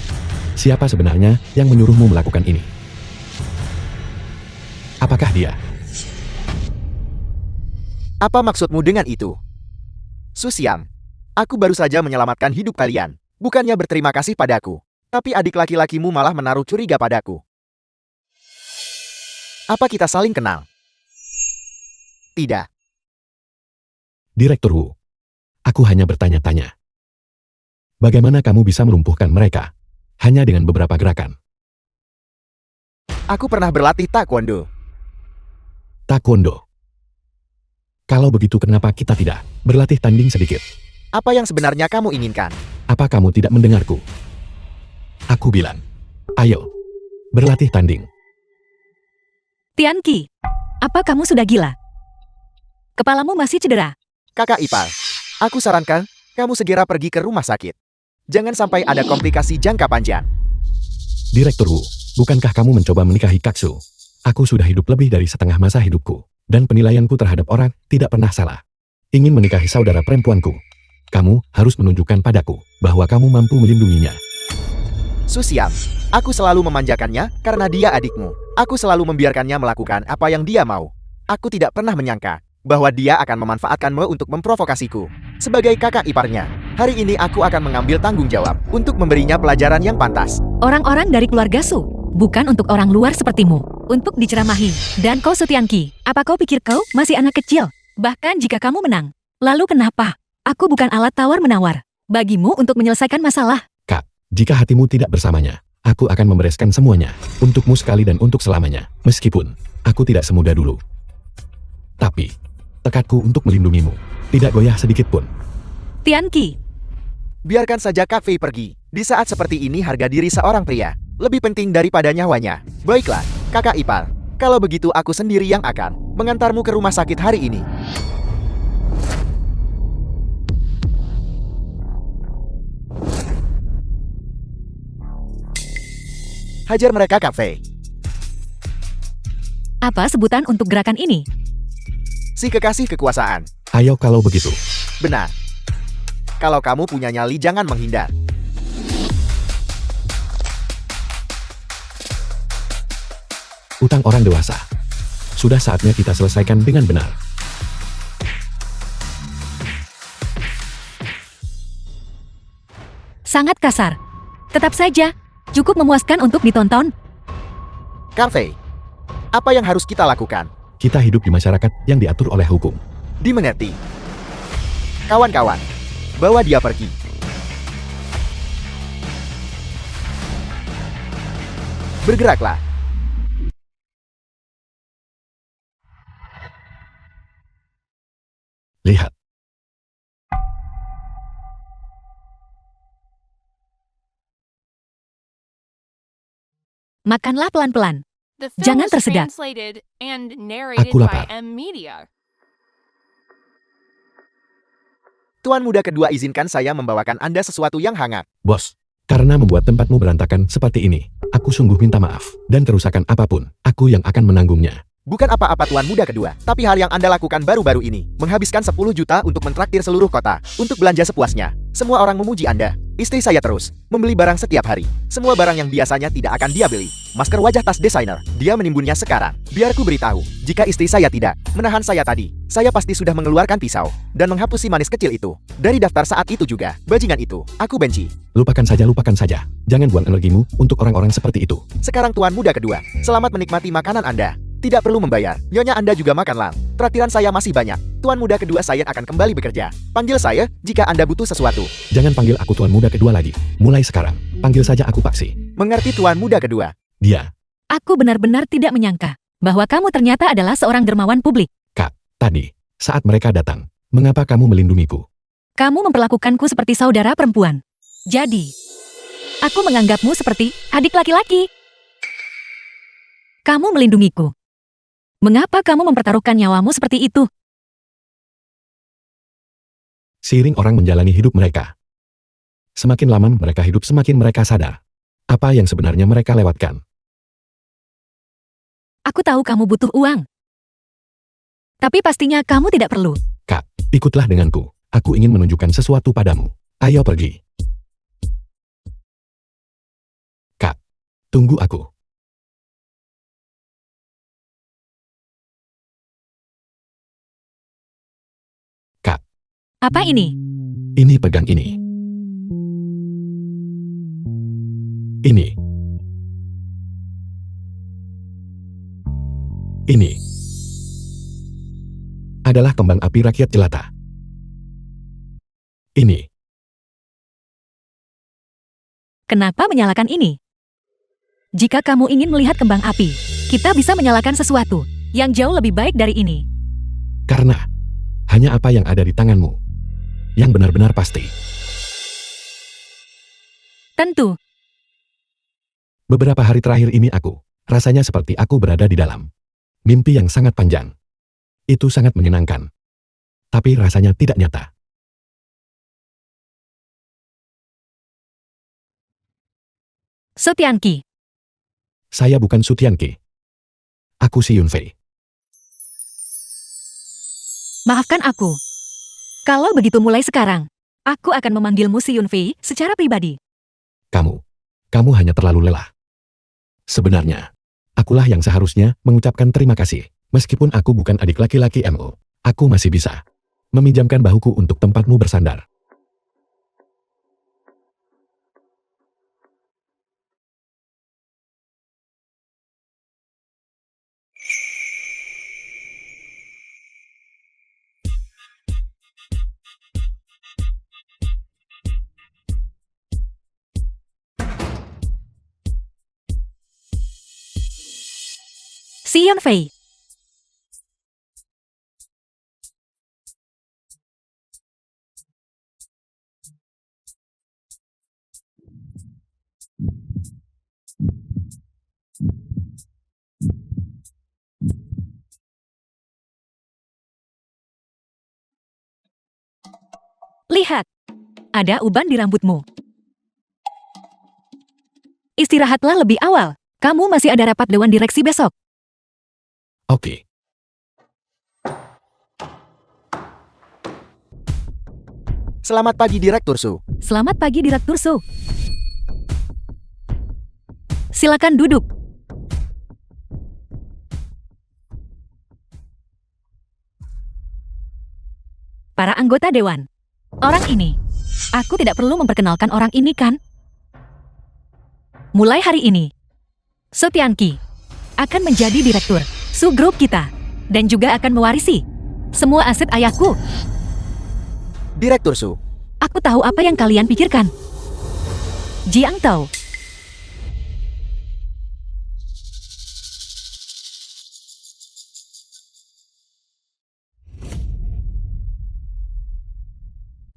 Siapa sebenarnya yang menyuruhmu melakukan ini? Apakah dia? Apa maksudmu dengan itu? Su Xiang, aku baru saja menyelamatkan hidup kalian. Bukannya berterima kasih padaku. Tapi adik laki-lakimu malah menaruh curiga padaku. Apa kita saling kenal? Tidak. Direktur Wu. Aku hanya bertanya-tanya. Bagaimana kamu bisa melumpuhkan mereka? Hanya dengan beberapa gerakan. Aku pernah berlatih taekwondo. Taekwondo. Kalau begitu kenapa kita tidak berlatih tanding sedikit? Apa yang sebenarnya kamu inginkan? Apa kamu tidak mendengarku? Aku bilang, ayo, berlatih tanding. Tianqi, apa kamu sudah gila? Kepalamu masih cedera. Kakak ipar, aku sarankan kamu segera pergi ke rumah sakit. Jangan sampai ada komplikasi jangka panjang. Direktur Wu, bukankah kamu mencoba menikahi Kaksu? Aku sudah hidup lebih dari setengah masa hidupku. Dan penilaianku terhadap orang tidak pernah salah. Ingin menikahi saudara perempuanku. Kamu harus menunjukkan padaku bahwa kamu mampu melindunginya. Su Xiang, aku selalu memanjakannya karena dia adikmu. Aku selalu membiarkannya melakukan apa yang dia mau. Aku tidak pernah menyangka bahwa dia akan memanfaatkanmu untuk memprovokasiku. Sebagai kakak iparnya, hari ini aku akan mengambil tanggung jawab untuk memberinya pelajaran yang pantas. Orang-orang dari keluarga Su, bukan untuk orang luar sepertimu, untuk diceramahi. Dan kau Tianqi, apa kau pikir kau masih anak kecil? Bahkan jika kamu menang, lalu kenapa? Aku bukan alat tawar-menawar bagimu untuk menyelesaikan masalah. Kak, jika hatimu tidak bersamanya, aku akan membereskan semuanya, untukmu sekali dan untuk selamanya. Meskipun aku tidak semudah dulu. Tapi, tekadku untuk melindungimu tidak goyah sedikit pun. Tianqi, Biarkan saja Kak Fei pergi. Di saat seperti ini harga diri seorang pria lebih penting daripada nyawanya. Baiklah, kakak ipar. Kalau begitu aku sendiri yang akan mengantarmu ke rumah sakit hari ini. Hajar mereka, Kak Fei. apa sebutan untuk gerakan ini? Si kekasih kekuasaan. Ayo kalau begitu. Benar. Kalau kamu punya nyali jangan menghindar. Utang orang dewasa. Sudah saatnya kita selesaikan dengan benar. Sangat kasar. Tetap saja, cukup memuaskan untuk ditonton. Kak Fei, apa yang harus kita lakukan? Kita hidup di masyarakat yang diatur oleh hukum. Dimengerti. Kawan-kawan, bawa dia pergi. Bergeraklah. Lihat. Makanlah pelan-pelan. The film Jangan was tersedak. translated and narrated Aku by lapar. M Media. Tuan muda kedua izinkan saya membawakan Anda sesuatu yang hangat. Bos, karena membuat tempatmu berantakan seperti ini, aku sungguh minta maaf. Dan kerusakan apapun, aku yang akan menanggungnya. Bukan apa-apa Tuan muda kedua, tapi hal yang Anda lakukan baru-baru ini, menghabiskan 10 juta untuk mentraktir seluruh kota, untuk belanja sepuasnya. Semua orang memuji Anda. Istri saya terus membeli barang setiap hari. Semua barang yang biasanya tidak akan dia beli. Masker wajah tas desainer, dia menimbunnya sekarang. Biar ku beritahu, jika istri saya tidak menahan saya tadi, saya pasti sudah mengeluarkan pisau dan menghapus si manis kecil itu dari daftar saat itu juga. Bajingan itu, aku benci. Lupakan saja, lupakan saja. Jangan buang energimu untuk orang-orang seperti itu. Sekarang Tuan muda kedua, selamat menikmati makanan Anda. Tidak perlu membayar. Nyonya Anda juga makanlah. Traktiran saya masih banyak. Tuan muda kedua saya akan kembali bekerja. Panggil saya jika Anda butuh sesuatu. Jangan panggil aku tuan muda kedua lagi. Mulai sekarang, panggil saja aku Paksi. Mengerti Tuan muda kedua? Dia, Aku benar-benar tidak menyangka bahwa kamu ternyata adalah seorang dermawan publik. Kak, tadi, saat mereka datang, mengapa kamu melindungiku? Kamu memperlakukanku seperti saudara perempuan. Jadi, aku menganggapmu seperti adik laki-laki. Kamu melindungiku. Mengapa kamu mempertaruhkan nyawamu seperti itu? Seiring orang menjalani hidup mereka. Semakin lama mereka hidup, semakin mereka sadar. Apa yang sebenarnya mereka lewatkan. Aku tahu kamu butuh uang. Tapi pastinya kamu tidak perlu. Kak, ikutlah denganku. Aku ingin menunjukkan sesuatu padamu. Ayo pergi. Kak, tunggu aku. Kak, Apa ini? ini pegang ini. Ini. Ini adalah kembang api rakyat jelata. Ini. Kenapa menyalakan ini? Jika kamu ingin melihat kembang api, kita bisa menyalakan sesuatu yang jauh lebih baik dari ini. Karena hanya apa yang ada di tanganmu yang benar-benar pasti. Tentu, Beberapa hari terakhir ini rasanya seperti aku berada di dalam mimpi yang sangat panjang. Itu sangat menyenangkan. Tapi rasanya tidak nyata. So Tianqi, Saya bukan Su Tianqi. Aku si Yunfei. maafkan aku. Kalau begitu mulai sekarang, aku akan memanggilmu si Yunfei secara pribadi. Kamu hanya terlalu lelah. Sebenarnya, akulah yang seharusnya mengucapkan terima kasih. Meskipun aku bukan adik laki-laki MO, aku masih bisa meminjamkan bahuku untuk tempatmu bersandar. Si Yunfei, lihat, ada uban di rambutmu. Istirahatlah lebih awal. Kamu masih ada rapat dewan direksi besok. Oke. Selamat pagi Direktur Su. Selamat pagi Direktur Su. Silakan duduk. Para anggota dewan. Orang ini. Aku tidak perlu memperkenalkan orang ini kan? Mulai hari ini, So Tianqi akan menjadi direktur Su Group kita. Dan juga akan mewarisi semua aset ayahku. Direktur Su, Aku tahu apa yang kalian pikirkan. Jiang Tao.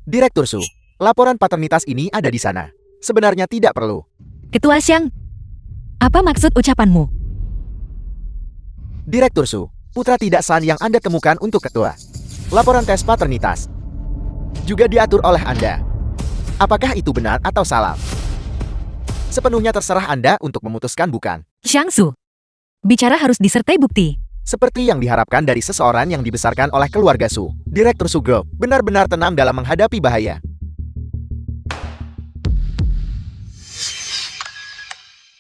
Direktur Su, laporan paternitas ini ada di sana. Sebenarnya tidak perlu. Ketua Xiang, apa maksud ucapanmu? Direktur Su, putra tidak San yang Anda temukan untuk ketua. Laporan tes paternitas juga diatur oleh Anda. Apakah itu benar atau salah? Sepenuhnya terserah Anda untuk memutuskan, bukan? Xiang Su, bicara harus disertai bukti. Seperti yang diharapkan dari seseorang yang dibesarkan oleh keluarga Su, Direktur Su Group benar-benar tenang dalam menghadapi bahaya.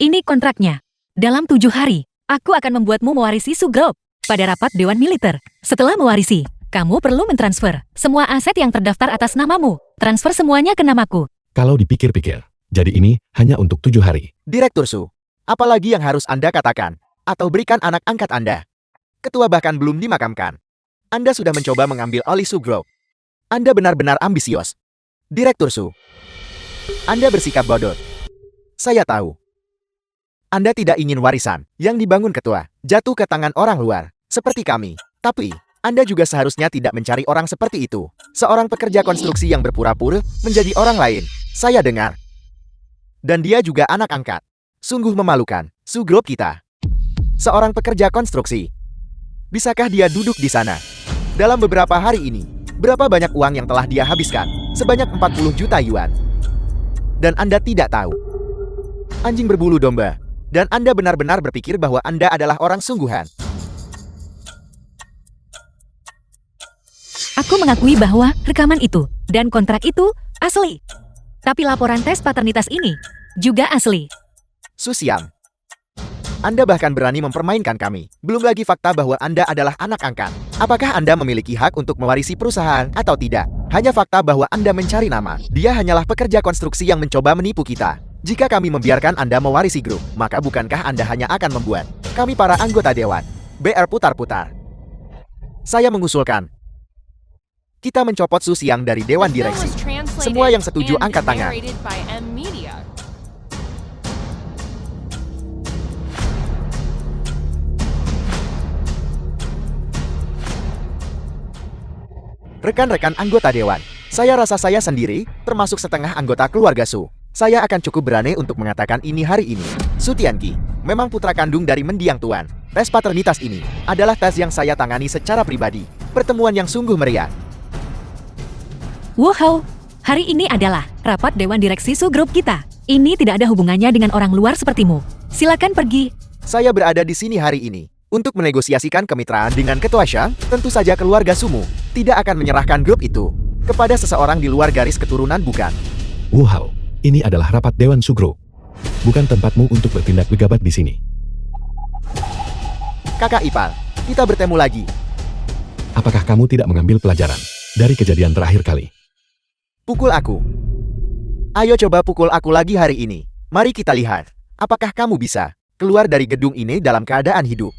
Ini Kontraknya. Dalam 7 hari, aku akan membuatmu mewarisi Su Group pada rapat Dewan Militer. Setelah mewarisi, kamu perlu mentransfer semua aset yang terdaftar atas namamu. Transfer semuanya ke namaku. Kalau dipikir-pikir, jadi ini hanya untuk 7 hari. Direktur Su, apalagi yang harus Anda katakan atau berikan anak angkat Anda? Ketua bahkan belum dimakamkan. Anda sudah mencoba mengambil alih Su Group. Anda benar-benar ambisius. Direktur Su, Anda bersikap bodoh. Saya tahu. Anda tidak ingin warisan yang dibangun ketua jatuh ke tangan orang luar, seperti kami. Tapi, Anda juga seharusnya tidak mencari orang seperti itu. Seorang pekerja konstruksi yang berpura-pura menjadi orang lain. Saya dengar. Dan dia juga anak angkat. Sungguh memalukan. Su Group kita. Seorang pekerja konstruksi. Bisakah dia duduk di sana? Dalam beberapa hari ini, berapa banyak uang yang telah dia habiskan? Sebanyak 40 juta yuan. Dan Anda tidak tahu. Anjing berbulu domba. Dan Anda benar-benar berpikir bahwa Anda adalah orang sungguhan. Aku mengakui bahwa rekaman itu dan kontrak itu asli. Tapi laporan tes paternitas ini juga asli. Su Xiang, Anda bahkan berani mempermainkan kami. Belum lagi fakta bahwa Anda adalah anak angkat. Apakah Anda memiliki hak untuk mewarisi perusahaan atau tidak? Hanya fakta bahwa Anda mencari nama. Dia hanyalah pekerja konstruksi yang mencoba menipu kita. Jika kami membiarkan Anda mewarisi grup, maka bukankah Anda hanya akan membuat kami para anggota dewan BR putar-putar? Saya mengusulkan kita mencopot Su Xiang dari dewan The bill direksi. was translated Semua yang setuju and angkat tangan. narrated by M Media. Rekan-rekan anggota dewan, saya rasa saya sendiri, termasuk setengah anggota keluarga Su. Saya akan cukup berani untuk mengatakan ini hari ini. Su Tianqi, memang putra kandung dari mendiang tuan. Tes paternitas ini adalah tes yang saya tangani secara pribadi. Pertemuan yang sungguh meriah. Wow, hari ini adalah rapat Dewan Direksi Su Group kita. Ini tidak ada hubungannya dengan orang luar sepertimu. Silakan pergi. Saya berada di sini hari ini untuk menegosiasikan kemitraan dengan Ketua Shang. Tentu saja keluarga Sumu tidak akan menyerahkan grup itu kepada seseorang di luar garis keturunan, bukan? Wow, ini adalah rapat Dewan Su Group. Bukan tempatmu untuk bertindak gegabah di sini. Kakak Ipal, kita bertemu lagi. Apakah kamu tidak mengambil pelajaran dari kejadian terakhir kali? Pukul aku. Ayo coba pukul aku lagi hari ini. Mari kita lihat, apakah kamu bisa keluar dari gedung ini dalam keadaan hidup.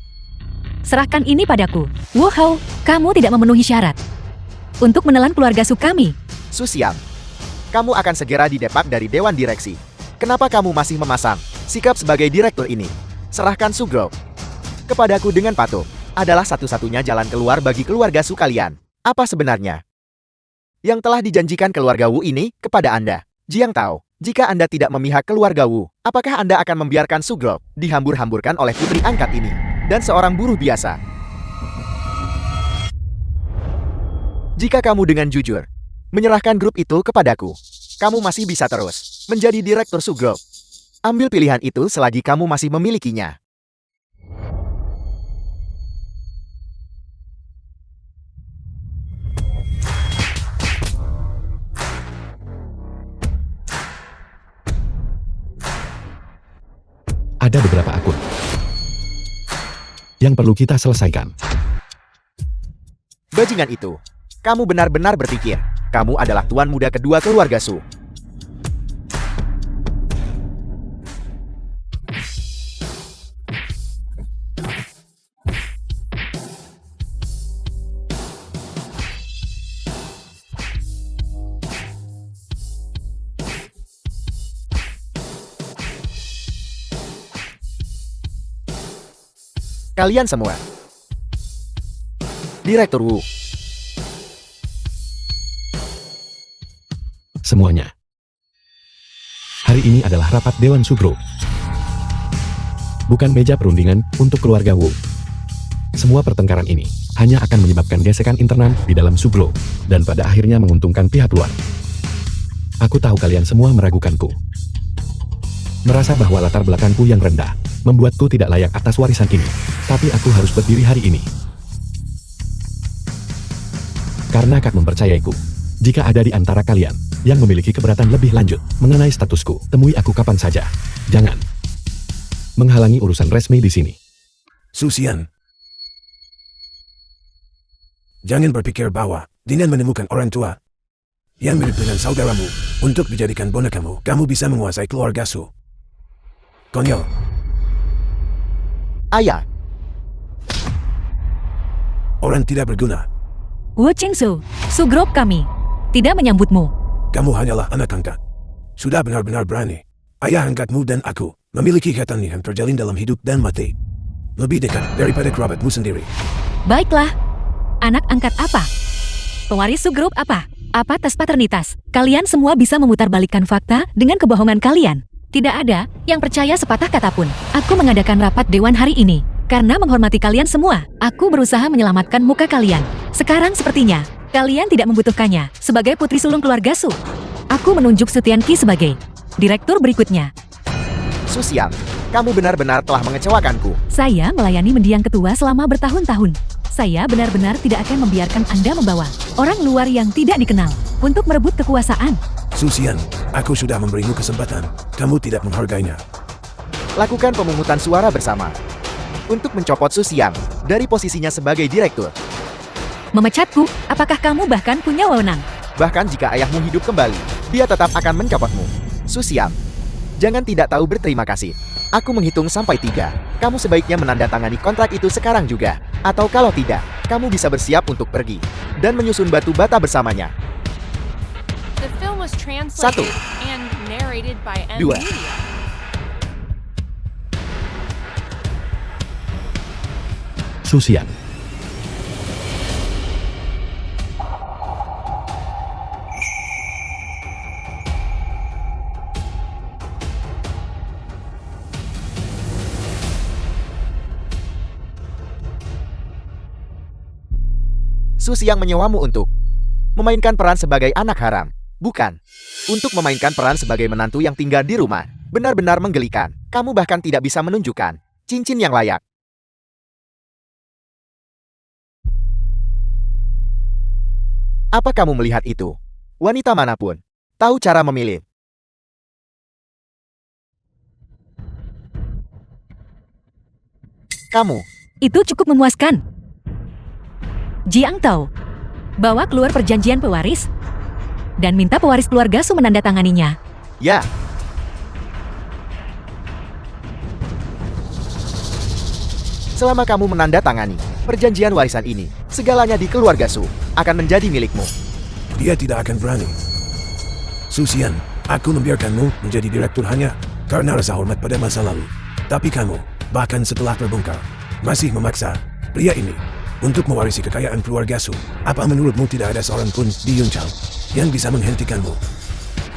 Serahkan ini padaku. Wow, kamu tidak memenuhi syarat untuk menelan keluarga Su kami. Su Xiang, kamu akan segera didepak dari Dewan Direksi. Kenapa kamu masih memasang sikap sebagai direktur ini? Serahkan Su Group kepadaku dengan patuh. Adalah satu-satunya jalan keluar bagi keluarga Su kalian. Apa sebenarnya yang telah dijanjikan keluarga Wu ini kepada Anda? Jiang Tao, jika Anda tidak memihak keluarga Wu, apakah Anda akan membiarkan Su Group dihambur-hamburkan oleh putri angkat ini dan seorang buruh biasa? Jika kamu dengan jujur menyerahkan grup itu kepadaku, kamu masih bisa terus menjadi direktur Su Group. Ambil pilihan itu selagi kamu masih memilikinya. Ada beberapa akun yang perlu kita selesaikan. Bajingan itu, kamu benar-benar berpikir kamu adalah tuan muda kedua keluarga Su. Kalian semua, Direktur Wu, Semuanya. Hari ini adalah rapat Dewan Su Group. Bukan meja perundingan untuk keluarga Wu. Semua pertengkaran ini hanya akan menyebabkan gesekan internal di dalam Su Group dan pada akhirnya menguntungkan pihak luar. Aku tahu kalian semua meragukanku. Merasa bahwa latar belakangku yang rendah membuatku tidak layak atas warisan ini. Tapi aku harus berdiri hari ini. Karena Kak mempercayaiku. Jika ada di antara kalian yang memiliki keberatan lebih lanjut mengenai statusku, temui aku kapan saja. Jangan menghalangi urusan resmi di sini. Su Xiang, jangan berpikir bahwa dengan menemukan orang tua yang mirip dengan saudaramu untuk dijadikan bonekamu, kamu bisa menguasai keluarga Su. Konyol. Ayah, Orang tidak berguna. Wu Qingsu, Su Group kami tidak menyambutmu. Kamu hanyalah anak angkat. Sudah benar-benar berani. Ayah angkatmu dan aku memiliki ikatan yang terjalin dalam hidup dan mati. Lebih dekat daripada kerabatmu sendiri. Baiklah. Anak angkat apa? Pewaris Su Group apa? Apa tes paternitas? Kalian semua bisa memutarbalikkan fakta dengan kebohongan kalian. Tidak ada yang percaya sepatah kata pun. Aku mengadakan rapat dewan hari ini karena menghormati kalian semua. Aku berusaha menyelamatkan muka kalian. Sekarang sepertinya kalian tidak membutuhkannya sebagai putri sulung keluarga Su. Aku menunjuk Su Tianqi sebagai direktur berikutnya. Su Xiang, kamu benar-benar telah mengecewakanku. Saya melayani mendiang ketua selama bertahun-tahun. Saya benar-benar tidak akan membiarkan Anda membawa orang luar yang tidak dikenal untuk merebut kekuasaan. Susian, aku sudah memberimu kesempatan. Kamu tidak menghargainya. Lakukan pemungutan suara bersama untuk mencopot Su Xiang dari posisinya sebagai direktur. Memecatku, apakah kamu bahkan punya wewenang? Bahkan jika ayahmu hidup kembali, dia tetap akan mencopotmu. Su Xiang, jangan tidak tahu berterima kasih. Aku menghitung sampai 3. Kamu sebaiknya menandatangani kontrak itu sekarang juga. Atau kalau tidak, kamu bisa bersiap untuk pergi dan menyusun batu bata bersamanya. The film was translated 1, and narrated by M 2, Media. Susian. Su Xiang menyewamu untuk memainkan peran sebagai anak haram, bukan untuk memainkan peran sebagai menantu yang tinggal di rumah. Benar-benar menggelikan. Kamu bahkan tidak bisa menunjukkan cincin yang layak. Apa kamu melihat itu? Wanita manapun tahu cara memilih. Kamu Itu cukup memuaskan. Jiang Tao, bawa keluar perjanjian pewaris dan minta pewaris keluarga Su menandatanganinya. Ya. Selama kamu menandatangani perjanjian warisan ini, segalanya di keluarga Su akan menjadi milikmu. Dia tidak akan berani. Susian, aku membiarkanmu menjadi direktur hanya karena rasa hormat pada masa lalu. Tapi kamu, bahkan setelah terbongkar, masih memaksa pria ini untuk mewarisi kekayaan keluarga Su. Apa menurutmu tidak ada seorang pun di Yunchang yang bisa menghentikanmu?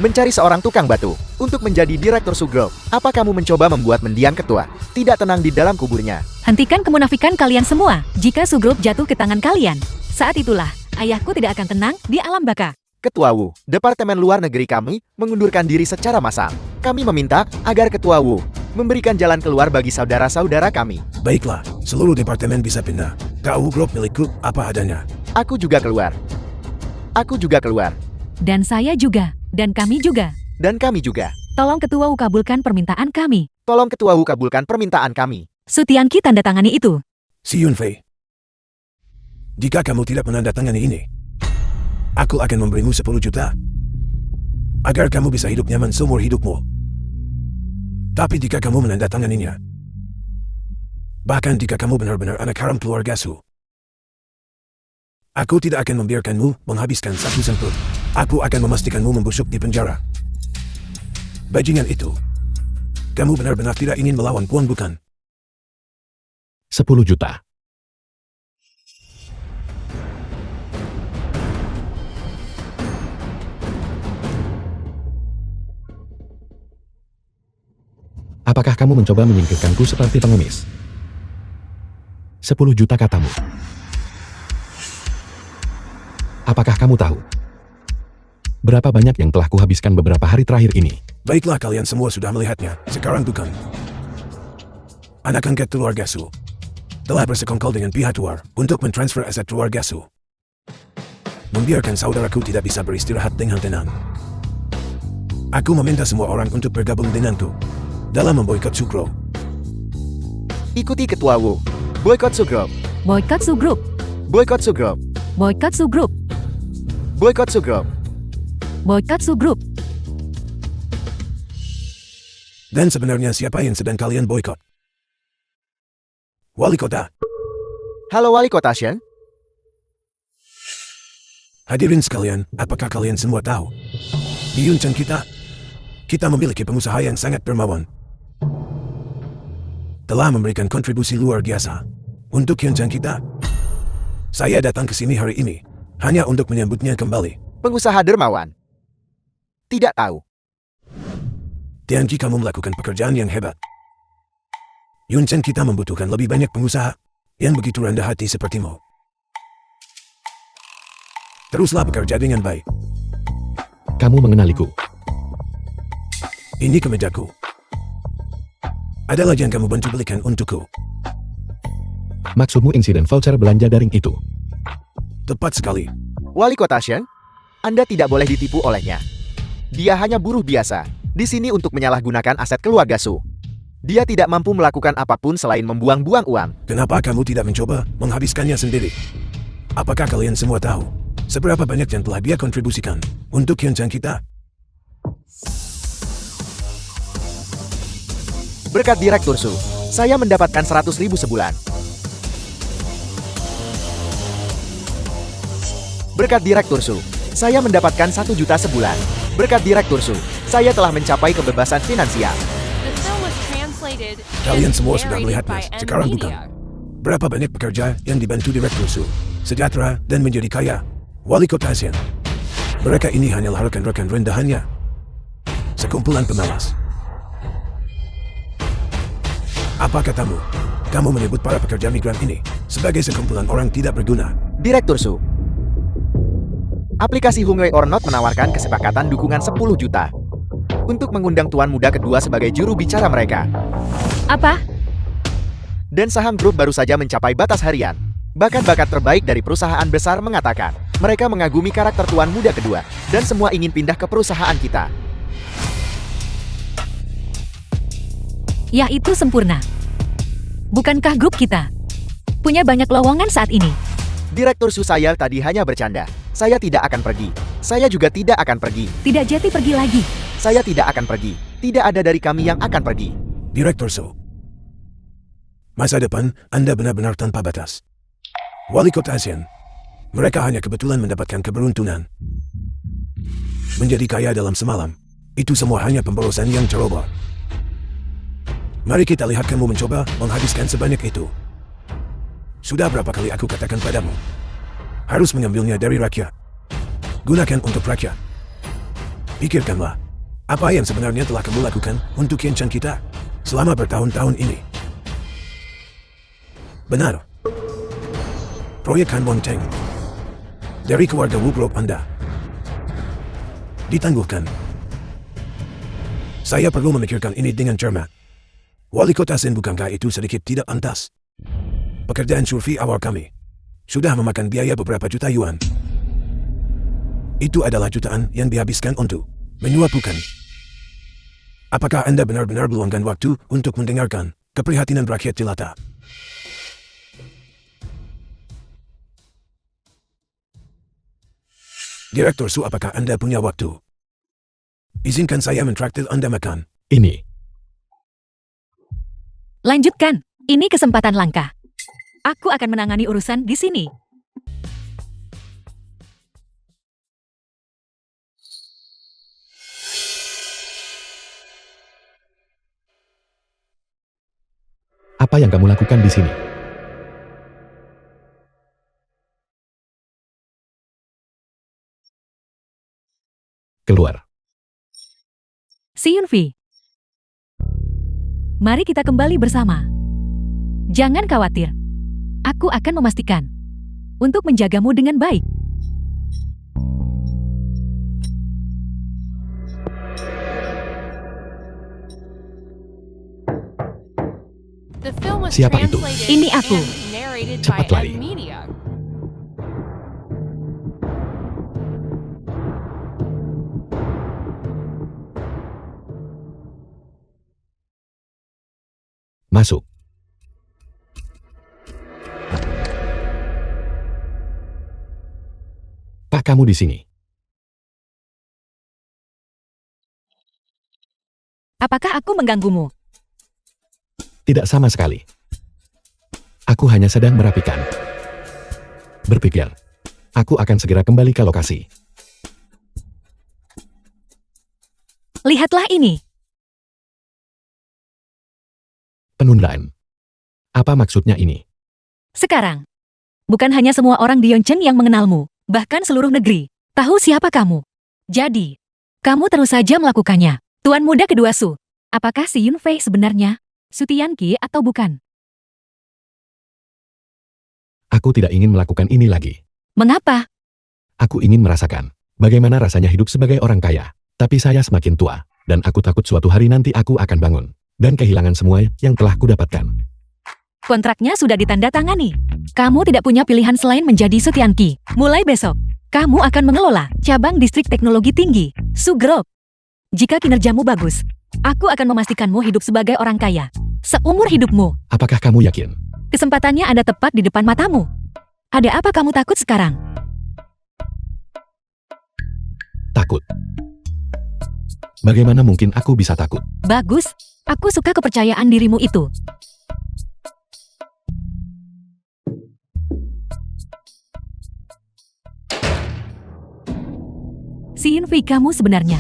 Mencari seorang tukang batu untuk menjadi direktur Su Group. Apa kamu mencoba membuat mendiang ketua tidak tenang di dalam kuburnya? Hentikan kemunafikan kalian semua. Jika Su Group jatuh ke tangan kalian, saat itulah ayahku tidak akan tenang di alam baka. Ketua Wu, Departemen Luar Negeri kami mengundurkan diri secara massal. Kami meminta agar Ketua Wu memberikan jalan keluar bagi saudara-saudara kami. Baiklah, seluruh departemen bisa pindah. Kau grup milikku apa adanya. Aku juga keluar. Aku juga keluar. Dan saya juga. Dan kami juga. Dan kami juga. Tolong Ketua Wu kabulkan permintaan kami. Tolong Ketua Wu kabulkan permintaan kami. Su Tianqi tanda tangani itu. Si Yunfei, jika kamu tidak menandatangani ini, aku akan memberimu 10 juta agar kamu bisa hidup nyaman seumur hidupmu. Tapi jika kamu menandatanganinya, bahkan jika kamu benar-benar anak haram keluarga Su, aku tidak akan membiarkanmu menghabiskan satu sen pun. Aku akan memastikanmu membusuk di penjara. Bajingan itu, kamu benar-benar tidak ingin melawan Puan bukan? 10 juta. Apakah kamu mencoba menyingkirkanku seperti pengemis? 10 juta katamu. Apakah kamu tahu berapa banyak yang telah kuhabiskan beberapa hari terakhir ini? Baiklah, kalian semua sudah melihatnya. Sekarang bukan. Anak angkat keluarga Su telah bersekongkol dengan pihak luar untuk mentransfer aset keluarga Su. Membiarkan saudaraku tidak bisa beristirahat dengan tenang. Aku meminta semua orang untuk bergabung denganku dalam memboikot Su Group. Ikuti Ketua Wu. Boykot Su Group. Boykot Su Group. Boykot Su Group. Boykot Su Group. Boykot Su Group. Boykot Su Group. Dan sebenarnya siapa yang sedang kalian boikot? Wali kota. Halo Wali Kota Shen. Hadirin sekalian, apakah kalian semua tahu? Di Yuncheng kita memiliki pengusaha yang sangat dermawan. Telah memberikan kontribusi luar biasa untuk Yuncheng kita. Saya datang ke sini hari ini hanya untuk menyambutnya kembali. Pengusaha dermawan. Tidak tahu. Tianqi, kamu melakukan pekerjaan yang hebat. Yuncheng kita membutuhkan lebih banyak pengusaha yang begitu rendah hati sepertimu. Teruslah bekerja dengan baik. Kamu mengenaliku. Ini kemejaku. Adalah yang kamu bantu belikan untukku. Maksudmu insiden voucher belanja daring itu? Tepat sekali. Wali Kota Shen, Anda tidak boleh ditipu olehnya. Dia hanya buruh biasa, di sini untuk menyalahgunakan aset keluarga Su. Dia tidak mampu melakukan apapun selain membuang-buang uang. Kenapa kamu tidak mencoba menghabiskannya sendiri? Apakah kalian semua tahu seberapa banyak yang telah dia kontribusikan untuk Yeonchan kita? Berkat Direktur Su, saya mendapatkan 100.000 sebulan. Berkat Direktur Su, saya mendapatkan 1 juta sebulan. Berkat Direktur Su, saya telah mencapai kebebasan finansial. The film was translated Kalian and semua sudah narrated melihatnya, by M sekarang bukan. Media. Berapa banyak pekerja yang dibantu Direktur Su, sejahtera dan menjadi kaya? Wali Kota ASEAN. Mereka ini hanyalah rekan-rekan rendahannya. Sekumpulan pemalas. Apa katamu? Kamu menyebut para pekerja migran ini sebagai sekumpulan orang tidak berguna. Direktur Su, aplikasi Hungwei or Not menawarkan kesepakatan dukungan 10 juta untuk mengundang tuan muda kedua sebagai juru bicara mereka. Apa? Dan saham grup baru saja mencapai batas harian. Bahkan bakat terbaik dari perusahaan besar mengatakan, mereka mengagumi karakter tuan muda kedua, dan semua ingin pindah ke perusahaan kita. Ya itu sempurna. Bukankah grup kita punya banyak lowongan saat ini? Direktur Su, saya tadi hanya bercanda. Saya tidak akan pergi. Saya juga tidak akan pergi. Tidak Jeti pergi lagi. Saya tidak akan pergi. Tidak ada dari kami yang akan pergi. Direktur Su. Masa depan Anda benar-benar tanpa batas. Wali Kota ASEAN. Mereka hanya kebetulan mendapatkan keberuntungan. Menjadi kaya dalam semalam. Itu semua hanya pemborosan yang ceroboh. Mari kita lihat kamu mencoba menghabiskan sebanyak itu. Sudah berapa kali aku katakan padamu? Harus mengambilnya dari rakyat. Gunakan untuk rakyat. Pikirkanlah, apa yang sebenarnya telah kamu lakukan untuk Yeonchan kita selama bertahun-tahun ini. Benar. Proyek Han Won Teng dari keluarga Wu Group Anda ditangguhkan. Saya perlu memikirkan ini dengan cermat. Wali Kota Sen, bukankah itu sedikit tidak pantas? Pekerjaan survei awal kami sudah memakan biaya beberapa juta yuan. Itu adalah jutaan yang dihabiskan untuk menyuap, bukan? Apakah Anda benar-benar meluangkan waktu untuk mendengarkan keprihatinan rakyat jelata? Direktur Su, apakah Anda punya waktu? Izinkan saya mentraktir Anda makan. Ini. Lanjutkan. Ini kesempatan langka. Aku akan menangani urusan di sini. Apa yang kamu lakukan di sini? Keluar. Si Yunfi. Mari kita kembali bersama. Jangan khawatir. Aku akan memastikan untuk menjagamu dengan baik. The film was Siapa itu? translated Ini aku. and narrated Cepat by lari. M Media. Masuk. Pak, kamu di sini. Apakah aku mengganggumu? Tidak sama sekali. Aku hanya sedang merapikan. Berpikir, aku akan segera kembali ke lokasi. Lihatlah ini. Penundaan. Apa maksudnya ini? Sekarang, bukan hanya semua orang di Yeonchen yang mengenalmu, bahkan seluruh negeri tahu siapa kamu. Jadi, kamu terus saja melakukannya. Tuan muda kedua Su, apakah si Yunfei sebenarnya Su Tianqi atau bukan? Aku tidak ingin melakukan ini lagi. Mengapa? Aku ingin merasakan bagaimana rasanya hidup sebagai orang kaya. Tapi saya semakin tua, dan aku takut suatu hari nanti aku akan bangun dan kehilangan semua yang telah kudapatkan. Kontraknya sudah ditandatangani. Kamu tidak punya pilihan selain menjadi Sutianki. Mulai besok, kamu akan mengelola cabang distrik teknologi tinggi, Sugroup. Jika kinerjamu bagus, aku akan memastikanmu hidup sebagai orang kaya seumur hidupmu. Apakah kamu yakin? Kesempatannya ada tepat di depan matamu. Ada apa kamu takut sekarang? Takut. Bagaimana mungkin aku bisa takut? Bagus, aku suka kepercayaan dirimu itu. Si Yunfei kamu sebenarnya.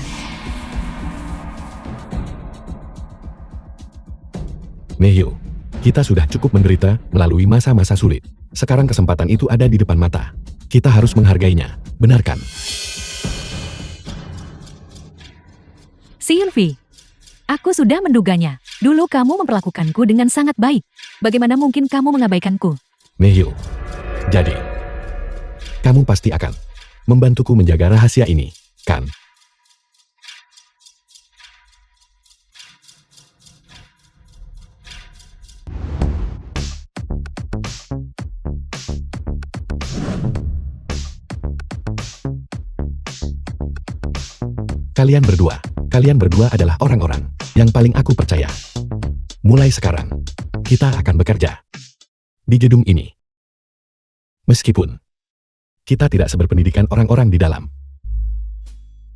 Mehyo, kita sudah cukup menderita melalui masa-masa sulit. Sekarang kesempatan itu ada di depan mata. Kita harus menghargainya, benar kan? Si Yunfei, aku sudah menduganya. Dulu kamu memperlakukanku dengan sangat baik. Bagaimana mungkin kamu mengabaikanku? Mehyo, jadi, kamu pasti akan membantuku menjaga rahasia ini, kan? Kalian berdua adalah orang-orang yang paling aku percaya. Mulai sekarang, kita akan bekerja di gedung ini. Meskipun kita tidak seberpendidikan orang-orang di dalam.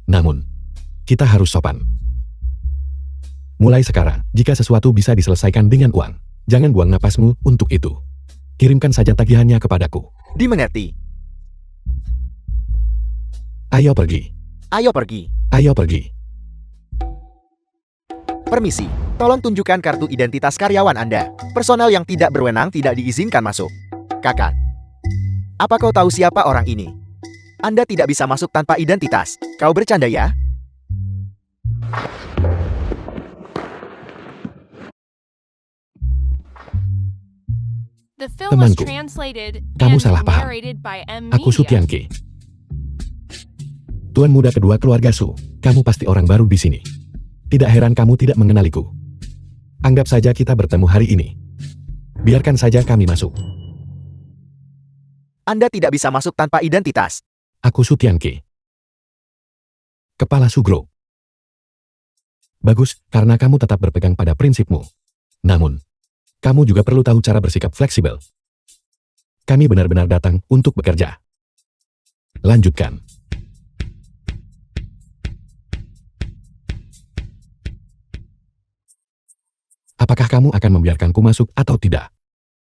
Namun, kita harus sopan. Mulai sekarang, jika sesuatu bisa diselesaikan dengan uang, jangan buang napasmu untuk itu. Kirimkan saja tagihannya kepadaku. Dimengerti. Ayo pergi. Ayo pergi. Ayo pergi. Permisi, tolong tunjukkan kartu identitas karyawan Anda. Personal yang tidak berwenang tidak diizinkan masuk. Kakak, apa kau tahu siapa orang ini? Anda tidak bisa masuk tanpa identitas. Kau bercanda ya? The film was Temanku, translated kamu and salah paham. narrated by M Aku Media. Sutianki. Tuan muda kedua keluarga Su, kamu pasti orang baru di sini. Tidak heran kamu tidak mengenaliku. Anggap saja kita bertemu hari ini. Biarkan saja kami masuk. Anda tidak bisa masuk tanpa identitas. Aku Sutianki. Kepala Sugroup. Bagus, karena kamu tetap berpegang pada prinsipmu. Namun, kamu juga perlu tahu cara bersikap fleksibel. Kami benar-benar datang untuk bekerja. Lanjutkan. Apakah kamu akan membiarkanku masuk atau tidak?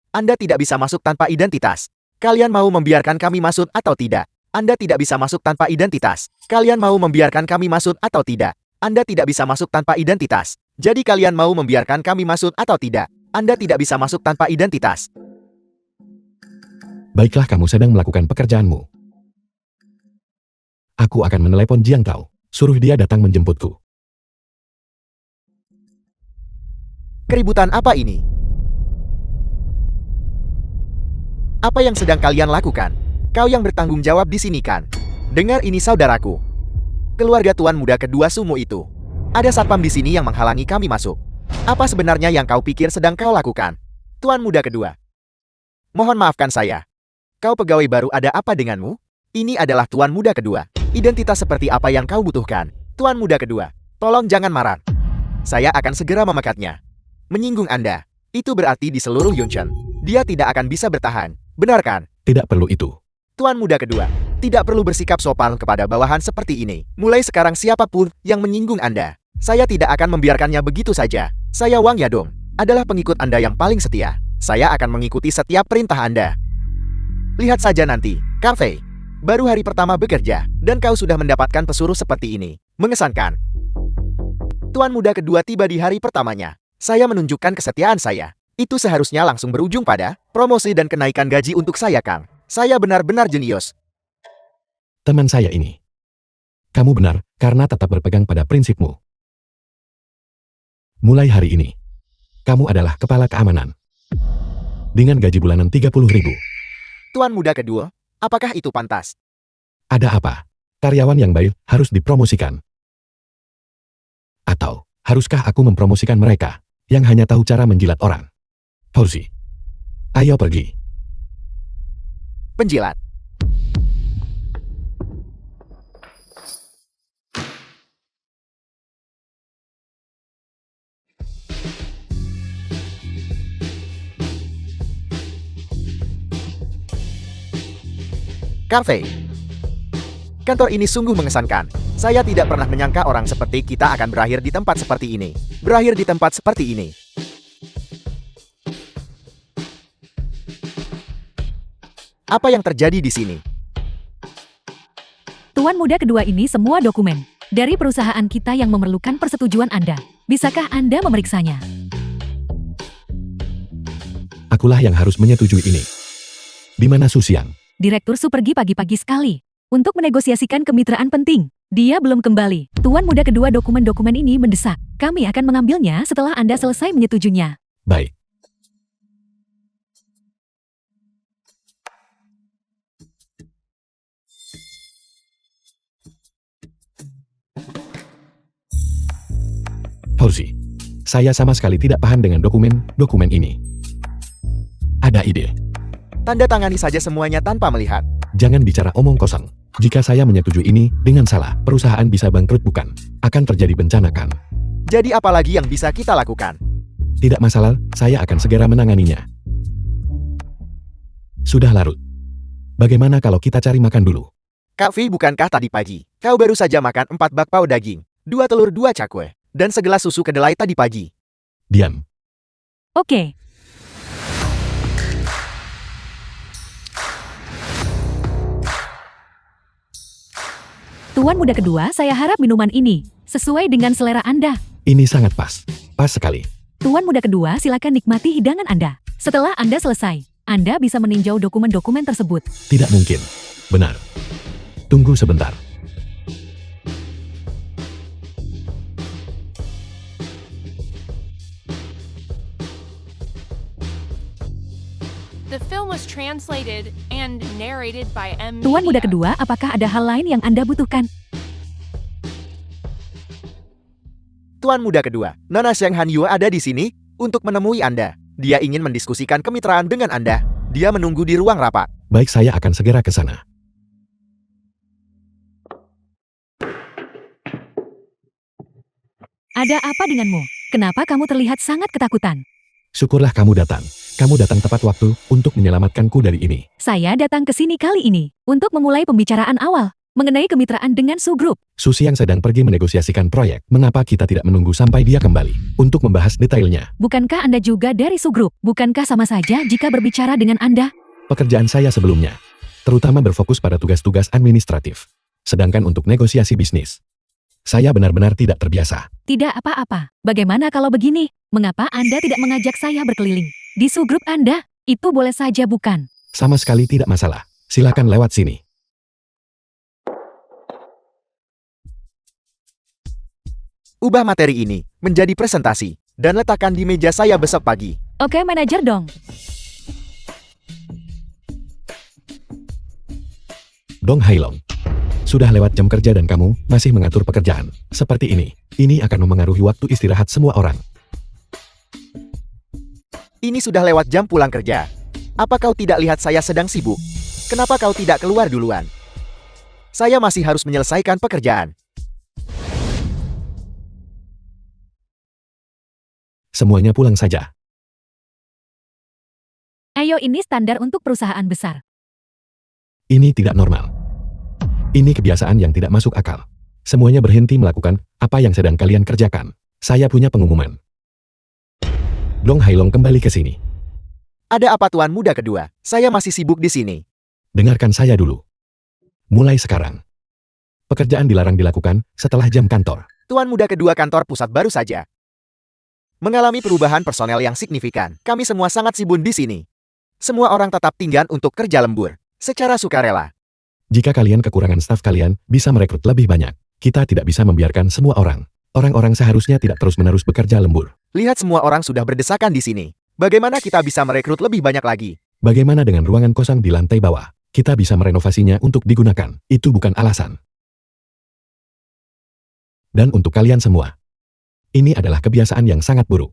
Anda tidak bisa masuk tanpa identitas. Kalian mau membiarkan kami masuk atau tidak? Anda tidak bisa masuk tanpa identitas. Kalian mau membiarkan kami masuk atau tidak? Anda tidak bisa masuk tanpa identitas. Jadi kalian mau membiarkan kami masuk atau tidak? Anda tidak bisa masuk tanpa identitas. Baiklah, kamu sedang melakukan pekerjaanmu. Aku akan menelepon Jiang Tao. Suruh dia datang menjemputku. Keributan apa ini? Apa yang sedang kalian lakukan? Kau yang bertanggung jawab di sini kan? Dengar ini saudaraku. Keluarga tuan muda kedua Sumo itu. Ada satpam di sini yang menghalangi kami masuk. Apa sebenarnya yang kau pikir sedang kau lakukan? Tuan muda kedua. Mohon maafkan saya. Kau pegawai baru, ada apa denganmu? Ini adalah tuan muda kedua. Identitas seperti apa yang kau butuhkan? Tuan muda kedua, tolong jangan marah. Saya akan segera memekatnya. Menyinggung Anda, itu berarti di seluruh Yunchen, dia tidak akan bisa bertahan. Benar kan? Tidak perlu itu. Tuan muda kedua, tidak perlu bersikap sopan kepada bawahan seperti ini. Mulai sekarang siapapun yang menyinggung Anda, saya tidak akan membiarkannya begitu saja. Saya Wang Yadong, adalah pengikut Anda yang paling setia. Saya akan mengikuti setiap perintah Anda. Lihat saja nanti, Kang Fei. Baru hari pertama bekerja, dan kau sudah mendapatkan pesuruh seperti ini. Mengesankan. Tuan muda kedua tiba di hari pertamanya. Saya menunjukkan kesetiaan saya. Itu seharusnya langsung berujung pada promosi dan kenaikan gaji untuk saya, Kang. Saya benar-benar jenius. Teman saya ini. Kamu benar, karena tetap berpegang pada prinsipmu. Mulai hari ini, kamu adalah kepala keamanan. Dengan gaji bulanan 30.000. Tuan muda kedua, apakah itu pantas? Ada apa? Karyawan yang baik harus dipromosikan. Atau, haruskah aku mempromosikan mereka yang hanya tahu cara menjilat orang? Fauzi, Ayo pergi. Penjilat. Cafe. Kantor ini sungguh mengesankan. Saya tidak pernah menyangka orang seperti kita akan berakhir di tempat seperti ini. Berakhir di tempat seperti ini. Apa yang terjadi di sini? Tuan muda kedua, ini semua dokumen dari perusahaan kita yang memerlukan persetujuan Anda. Bisakah Anda memeriksanya? Akulah yang harus menyetujui ini. Di mana Susiang? Direktur Su pergi pagi-pagi sekali untuk menegosiasikan kemitraan penting. Dia belum kembali. Tuan muda kedua, dokumen-dokumen ini mendesak. Kami akan mengambilnya setelah Anda selesai menyetujuinya. Baik. Fauzi, saya sama sekali tidak paham dengan dokumen ini. Ada ide. Tanda tangani saja semuanya tanpa melihat. Jangan bicara omong kosong. Jika saya menyetujui ini dengan salah, perusahaan bisa bangkrut bukan? Akan terjadi bencana kan? Jadi apa lagi yang bisa kita lakukan? Tidak masalah, saya akan segera menanganinya. Sudah larut. Bagaimana kalau kita cari makan dulu? Kak Vi, bukankah tadi pagi kau baru saja makan 4 bakpao daging, 2 telur, 2 cakwe, dan segelas susu kedelai tadi pagi? Diam. Oke. Tuan muda kedua, saya harap minuman ini sesuai dengan selera Anda. Ini sangat pas. Pas sekali. Tuan muda kedua, silakan nikmati hidangan Anda. Setelah Anda selesai, Anda bisa meninjau dokumen-dokumen tersebut. Tidak mungkin. Benar. Tunggu sebentar. The film was translated and narrated by M. Tuan muda Media. kedua, apakah ada hal lain yang Anda butuhkan? Tuan muda kedua, Nona Sheng Han Yue ada di sini untuk menemui Anda. Dia ingin mendiskusikan kemitraan dengan Anda. Dia menunggu di ruang rapat. Baik, saya akan segera ke sana. Ada apa denganmu? Kenapa kamu terlihat sangat ketakutan? Syukurlah kamu datang. Kamu datang tepat waktu untuk menyelamatkanku dari ini. Saya datang ke sini kali ini untuk memulai pembicaraan awal mengenai kemitraan dengan Su Group. Susi yang sedang pergi menegosiasikan proyek. Mengapa kita tidak menunggu sampai dia kembali untuk membahas detailnya? Bukankah Anda juga dari Su Group? Bukankah sama saja jika berbicara dengan Anda? Pekerjaan saya sebelumnya, terutama berfokus pada tugas-tugas administratif. Sedangkan untuk negosiasi bisnis, saya benar-benar tidak terbiasa. Tidak apa-apa. Bagaimana kalau begini? Mengapa Anda tidak mengajak saya berkeliling di Su Group Anda? Itu boleh saja, bukan? Sama sekali tidak masalah. Silakan lewat sini. Ubah materi ini menjadi presentasi dan letakkan di meja saya besok pagi. Oke, manajer dong. Dong Hailong. Sudah lewat jam kerja dan kamu masih mengatur pekerjaan. Seperti ini. Ini akan memengaruhi waktu istirahat semua orang. Ini sudah lewat jam pulang kerja. Apa kau tidak lihat saya sedang sibuk? Kenapa kau tidak keluar duluan? Saya masih harus menyelesaikan pekerjaan. Semuanya pulang saja. Ayo, ini standar untuk perusahaan besar. Ini tidak normal. Ini kebiasaan yang tidak masuk akal. Semuanya berhenti melakukan apa yang sedang kalian kerjakan. Saya punya pengumuman. Dong Hailong kembali ke sini. Ada apa, Tuan muda kedua? Saya masih sibuk di sini. Dengarkan saya dulu. Mulai sekarang, pekerjaan dilarang dilakukan setelah jam kantor. Tuan muda kedua, kantor pusat baru saja mengalami perubahan personel yang signifikan. Kami semua sangat sibuk di sini. Semua orang tetap tinggal untuk kerja lembur secara sukarela. Jika kalian kekurangan staf, kalian bisa merekrut lebih banyak. Kita tidak bisa membiarkan semua orang. Orang-orang seharusnya tidak terus-menerus bekerja lembur. Lihat, semua orang sudah berdesakan di sini. Bagaimana kita bisa merekrut lebih banyak lagi? Bagaimana dengan ruangan kosong di lantai bawah? Kita bisa merenovasinya untuk digunakan. Itu bukan alasan. Dan untuk kalian semua, ini adalah kebiasaan yang sangat buruk.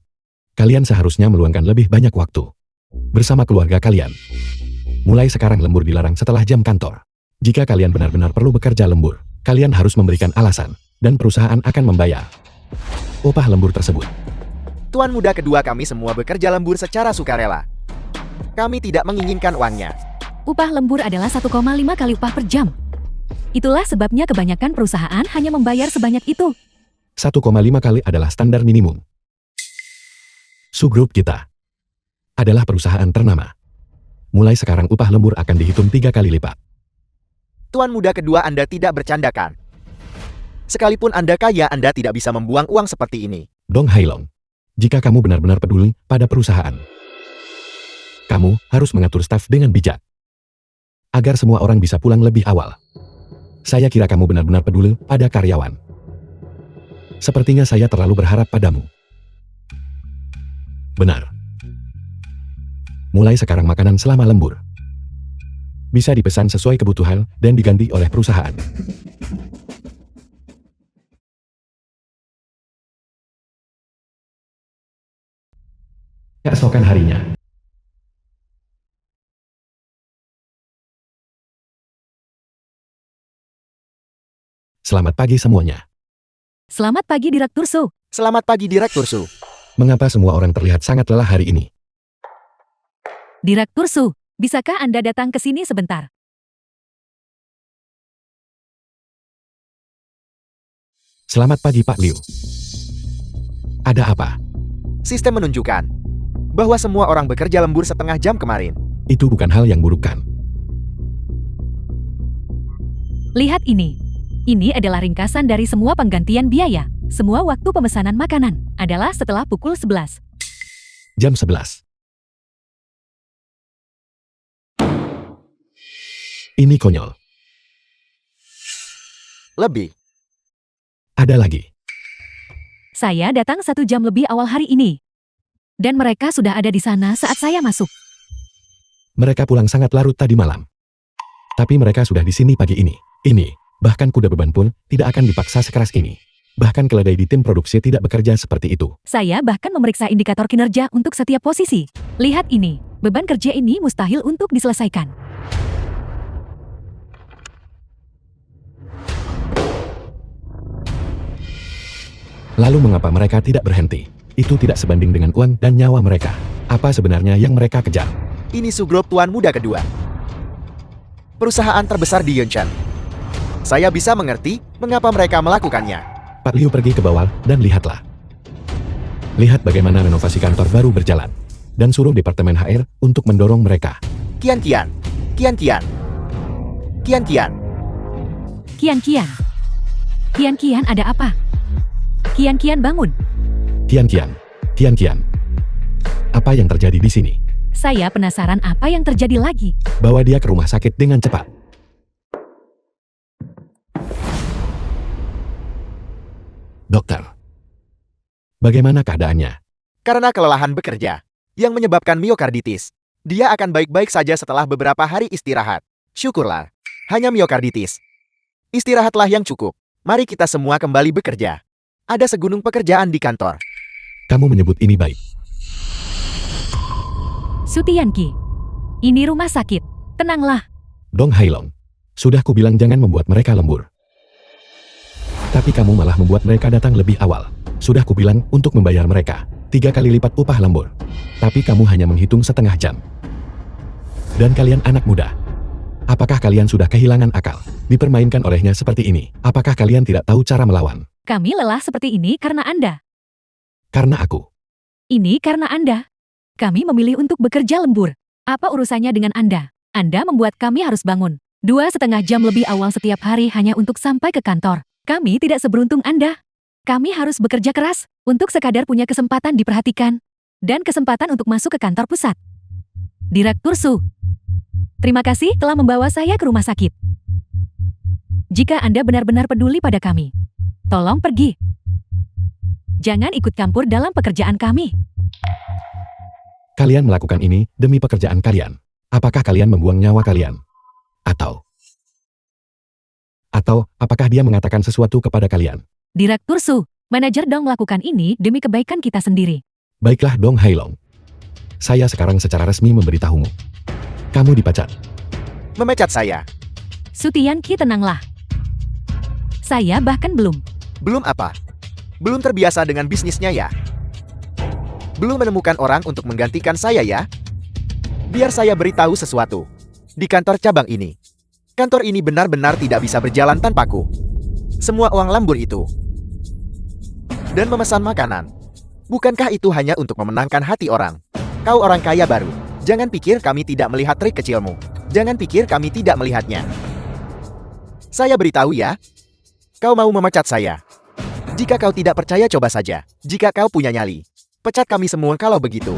Kalian seharusnya meluangkan lebih banyak waktu bersama keluarga kalian. Mulai sekarang lembur dilarang setelah jam kantor. Jika kalian benar-benar perlu bekerja lembur, kalian harus memberikan alasan, dan perusahaan akan membayar upah lembur tersebut. Tuan muda kedua, kami semua bekerja lembur secara sukarela. Kami tidak menginginkan uangnya. Upah lembur adalah 1,5 kali upah per jam. Itulah sebabnya kebanyakan perusahaan hanya membayar sebanyak itu. 1,5 kali adalah standar minimum. Subgrup kita adalah perusahaan ternama. Mulai sekarang upah lembur akan dihitung 3 kali lipat. Tuan muda kedua, Anda tidak bercandakan. Sekalipun Anda kaya, Anda tidak bisa membuang uang seperti ini. Dong Hailong, jika kamu benar-benar peduli pada perusahaan, kamu harus mengatur staf dengan bijak, agar semua orang bisa pulang lebih awal. Saya kira kamu benar-benar peduli pada karyawan. Sepertinya saya terlalu berharap padamu. Benar. Mulai sekarang makanan selama lembur bisa dipesan sesuai kebutuhan dan diganti oleh perusahaan. Keesokan harinya, selamat pagi semuanya. Selamat pagi Direktur Su. Selamat pagi, Direktur Su. Mengapa semua orang terlihat sangat lelah hari ini? Direktur Su, bisakah Anda datang ke sini sebentar? Selamat pagi Pak Liu. Ada apa? Sistem menunjukkan bahwa semua orang bekerja lembur setengah jam kemarin. Itu bukan hal yang buruk kan? Lihat ini. Ini adalah ringkasan dari semua penggantian biaya. Semua waktu pemesanan makanan adalah setelah pukul 11. Jam 11. Ini konyol. Lebih. Ada lagi. Saya datang 1 jam lebih awal hari ini. Dan mereka sudah ada di sana saat saya masuk. Mereka pulang sangat larut tadi malam. Tapi mereka sudah di sini pagi ini. Bahkan kuda beban pun tidak akan dipaksa sekeras ini. Bahkan keledai di tim produksi tidak bekerja seperti itu. Saya bahkan memeriksa indikator kinerja untuk setiap posisi. Lihat ini, beban kerja ini mustahil untuk diselesaikan. Lalu mengapa mereka tidak berhenti? Itu tidak sebanding dengan uang dan nyawa mereka. Apa sebenarnya yang mereka kejar? Ini subgrup Tuan muda kedua, perusahaan terbesar di Yunchen. Saya bisa mengerti mengapa mereka melakukannya. Pak Liu pergi ke bawah dan lihatlah. Lihat bagaimana renovasi kantor baru berjalan. Dan suruh Departemen HR untuk mendorong mereka. Kian-kian. Kian-kian. Kian-kian. Kian-kian. Kian-kian ada apa? Kian-kian bangun. Kian-kian. Kian-kian. Apa yang terjadi di sini? Saya penasaran apa yang terjadi lagi. Bawa dia ke rumah sakit dengan cepat. Dokter, bagaimana keadaannya? Karena kelelahan bekerja yang menyebabkan miokarditis. Dia akan baik-baik saja setelah beberapa hari istirahat. Syukurlah. Hanya miokarditis. Istirahatlah yang cukup. Mari kita semua kembali bekerja. Ada segunung pekerjaan di kantor. Kamu menyebut ini baik. Sutianki. Ini rumah sakit. Tenanglah. Dong Hailong. Sudah kubilang jangan membuat mereka lembur. Tapi kamu malah membuat mereka datang lebih awal. Sudah kubilang untuk membayar mereka 3 kali lipat upah lembur. Tapi kamu hanya menghitung setengah jam. Dan kalian anak muda. Apakah kalian sudah kehilangan akal? Dipermainkan olehnya seperti ini. Apakah kalian tidak tahu cara melawan? Kami lelah seperti ini karena Anda. Karena aku. Ini karena Anda. Kami memilih untuk bekerja lembur. Apa urusannya dengan Anda? Anda membuat kami harus bangun 2,5 jam lebih awal setiap hari hanya untuk sampai ke kantor. Kami tidak seberuntung Anda. Kami harus bekerja keras untuk sekadar punya kesempatan diperhatikan dan kesempatan untuk masuk ke kantor pusat. Direktur Su, terima kasih telah membawa saya ke rumah sakit. Jika Anda benar-benar peduli pada kami, tolong pergi. Jangan ikut campur dalam pekerjaan kami. Kalian melakukan ini demi pekerjaan kalian. Apakah kalian membuang nyawa kalian? Atau apakah dia mengatakan sesuatu kepada kalian? Direktur Su, manajer Dong melakukan ini demi kebaikan kita sendiri. Baiklah Dong Hailong. Saya sekarang secara resmi memberitahumu. Kamu dipecat. Memecat saya. Sutianki, tenanglah. Saya bahkan belum. Belum apa? Belum terbiasa dengan bisnisnya ya? Belum menemukan orang untuk menggantikan saya ya? Biar saya beritahu sesuatu. Di kantor cabang ini. Kantor ini benar-benar tidak bisa berjalan tanpaku. Semua uang lembur itu. Dan memesan makanan. Bukankah itu hanya untuk memenangkan hati orang? Kau orang kaya baru. Jangan pikir kami tidak melihat trik kecilmu. Jangan pikir kami tidak melihatnya. Saya beritahu ya. Kau mau memecat saya. Jika kau tidak percaya, coba saja. Jika kau punya nyali, pecat kami semua kalau begitu.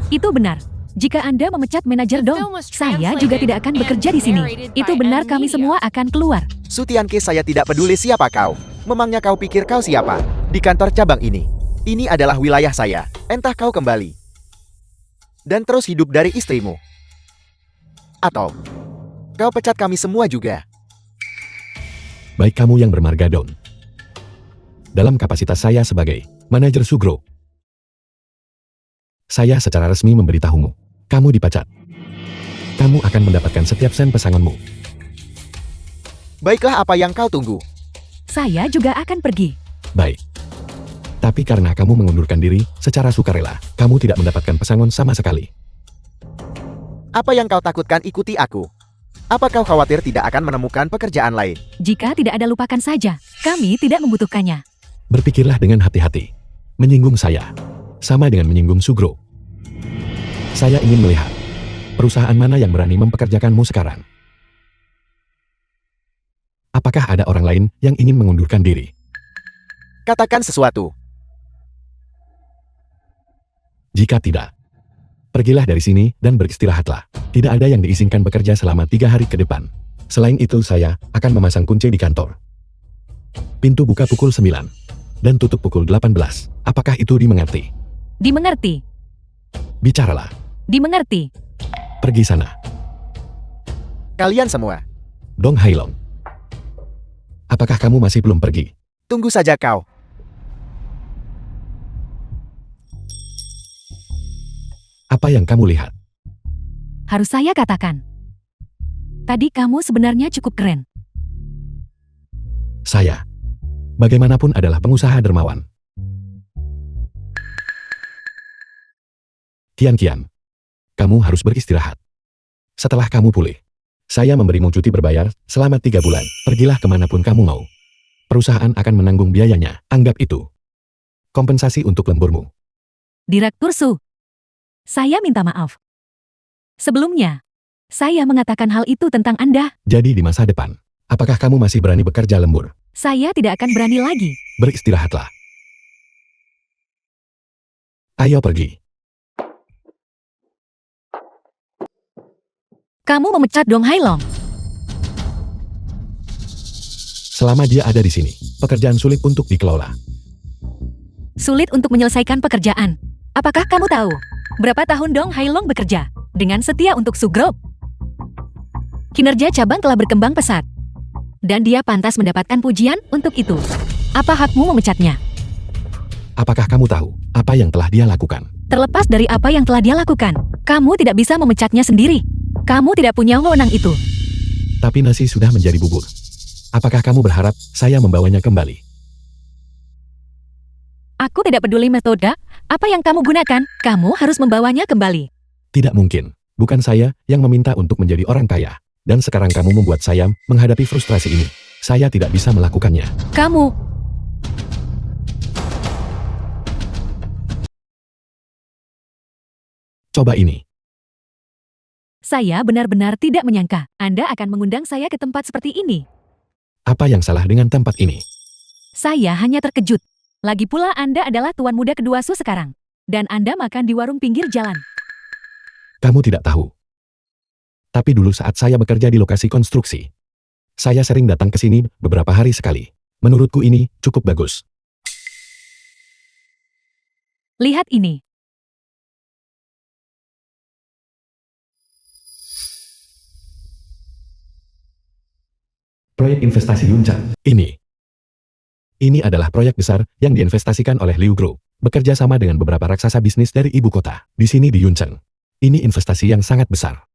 Itu benar. Jika Anda memecat manajer The Dong, film was saya juga translated tidak akan and bekerja di sini. narrated Itu by benar, M kami Media. semua akan keluar. Sutianke, saya tidak peduli siapa kau. Memangnya kau pikir kau siapa? Di kantor cabang ini. Ini adalah wilayah saya. Entah kau kembali. Dan terus hidup dari istrimu. Atau kau pecat kami semua juga. Baik kamu yang bermarga Don. Dalam kapasitas saya sebagai manajer Sugro, saya secara resmi memberitahumu. Kamu dipecat. Kamu akan mendapatkan setiap sen pesangonmu. Baiklah, apa yang kau tunggu? Saya juga akan pergi. Baik. Tapi karena kamu mengundurkan diri secara sukarela, kamu tidak mendapatkan pesangon sama sekali. Apa yang kau takutkan? Ikuti aku. Apa kau khawatir tidak akan menemukan pekerjaan lain? Jika tidak ada, lupakan saja. Kami tidak membutuhkannya. Berpikirlah dengan hati-hati. Menyinggung saya, sama dengan menyinggung Sugro. Saya ingin melihat perusahaan mana yang berani mempekerjakanmu sekarang. Apakah ada orang lain yang ingin mengundurkan diri? Katakan sesuatu. Jika tidak, pergilah dari sini dan beristirahatlah. Tidak ada yang diizinkan bekerja selama 3 hari ke depan. Selain itu, saya akan memasang kunci di kantor. Pintu buka pukul 9 dan tutup pukul 18. Apakah itu dimengerti? Dimengerti. Bicaralah. Dimengerti. Pergi sana. Kalian semua. Dong Hailong. Apakah kamu masih belum pergi? Tunggu saja kau. Apa yang kamu lihat? Harus saya katakan. Tadi kamu sebenarnya cukup keren. Saya, bagaimanapun adalah pengusaha dermawan. Kian, kamu harus beristirahat. Setelah kamu pulih, saya memberimu cuti berbayar selama 3 bulan. Pergilah kemanapun kamu mau. Perusahaan akan menanggung biayanya. Anggap itu kompensasi untuk lemburmu. Direktur Su, saya minta maaf. Sebelumnya, saya mengatakan hal itu tentang Anda. Jadi di masa depan, apakah kamu masih berani bekerja lembur? Saya tidak akan berani lagi. Beristirahatlah. Ayo pergi. Kamu memecat Dong Hailong. Selama dia ada di sini, pekerjaan sulit untuk dikelola. Sulit untuk menyelesaikan pekerjaan. Apakah kamu tahu berapa tahun Dong Hailong bekerja dengan setia untuk Sugro? Kinerja cabang telah berkembang pesat. Dan dia pantas mendapatkan pujian untuk itu. Apa hakmu memecatnya? Apakah kamu tahu apa yang telah dia lakukan? Terlepas dari apa yang telah dia lakukan, kamu tidak bisa memecatnya sendiri. Kamu tidak punya wewenang itu. Tapi nasi sudah menjadi bubur. Apakah kamu berharap saya membawanya kembali? Aku tidak peduli metode apa yang kamu gunakan, kamu harus membawanya kembali. Tidak mungkin. Bukan saya yang meminta untuk menjadi orang kaya. Dan sekarang kamu membuat saya menghadapi frustrasi ini. Saya tidak bisa melakukannya. Kamu, Coba ini. saya benar-benar tidak menyangka Anda akan mengundang saya ke tempat seperti ini. Apa yang salah dengan tempat ini? Saya hanya terkejut. Lagi pula Anda adalah tuan muda kedua Su sekarang. Dan Anda makan di warung pinggir jalan. Kamu tidak tahu. Tapi dulu saat saya bekerja di lokasi konstruksi, saya sering datang ke sini beberapa hari sekali. Menurutku ini cukup bagus. Lihat ini. Proyek investasi Yunchan. Ini. Ini adalah proyek besar yang diinvestasikan oleh Liu Group, bekerja sama dengan beberapa raksasa bisnis dari ibu kota, di sini di Yuncheng. Ini investasi yang sangat besar.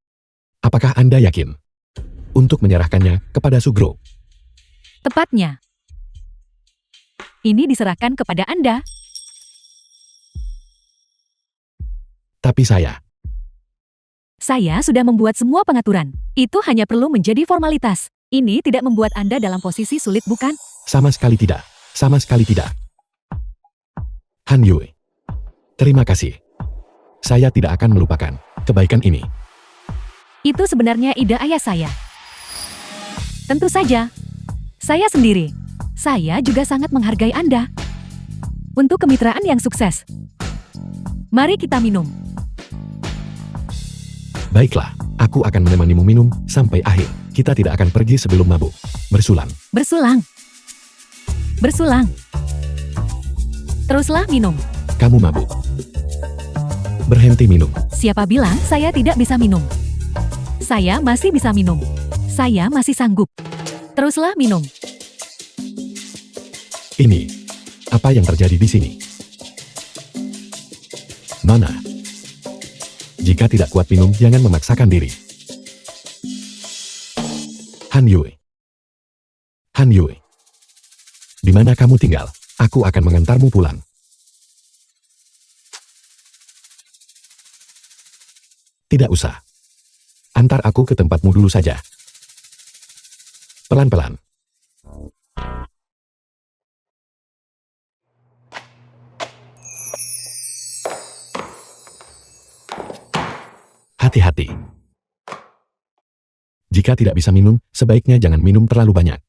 Apakah Anda yakin untuk menyerahkannya kepada Su Group? Tepatnya. Ini diserahkan kepada Anda. Tapi saya Sudah membuat semua pengaturan. Itu hanya perlu menjadi formalitas. Ini tidak membuat Anda dalam posisi sulit, bukan? sama sekali tidak. Sama sekali tidak. Han Yue. Terima kasih. Saya tidak akan melupakan kebaikan ini. Itu sebenarnya ide ayah saya. Tentu saja. Saya sendiri. Saya juga sangat menghargai Anda. Untuk kemitraan yang sukses. Mari kita minum. Baiklah, aku akan menemanimu minum sampai akhir. Kita tidak akan pergi sebelum mabuk. Bersulang. Bersulang. Bersulang. Teruslah minum. Kamu mabuk. Berhenti minum. Siapa bilang saya tidak bisa minum? Saya masih bisa minum. Saya masih sanggup. Teruslah minum. Ini. Apa yang terjadi di sini? Mana? Jika tidak kuat minum, jangan memaksakan diri. Han Yue. Han Yue. Di mana kamu tinggal? Aku akan mengantarmu pulang. Tidak usah. Antar aku ke tempatmu dulu saja. Pelan-pelan. Hati-hati. Jika tidak bisa minum, sebaiknya jangan minum terlalu banyak.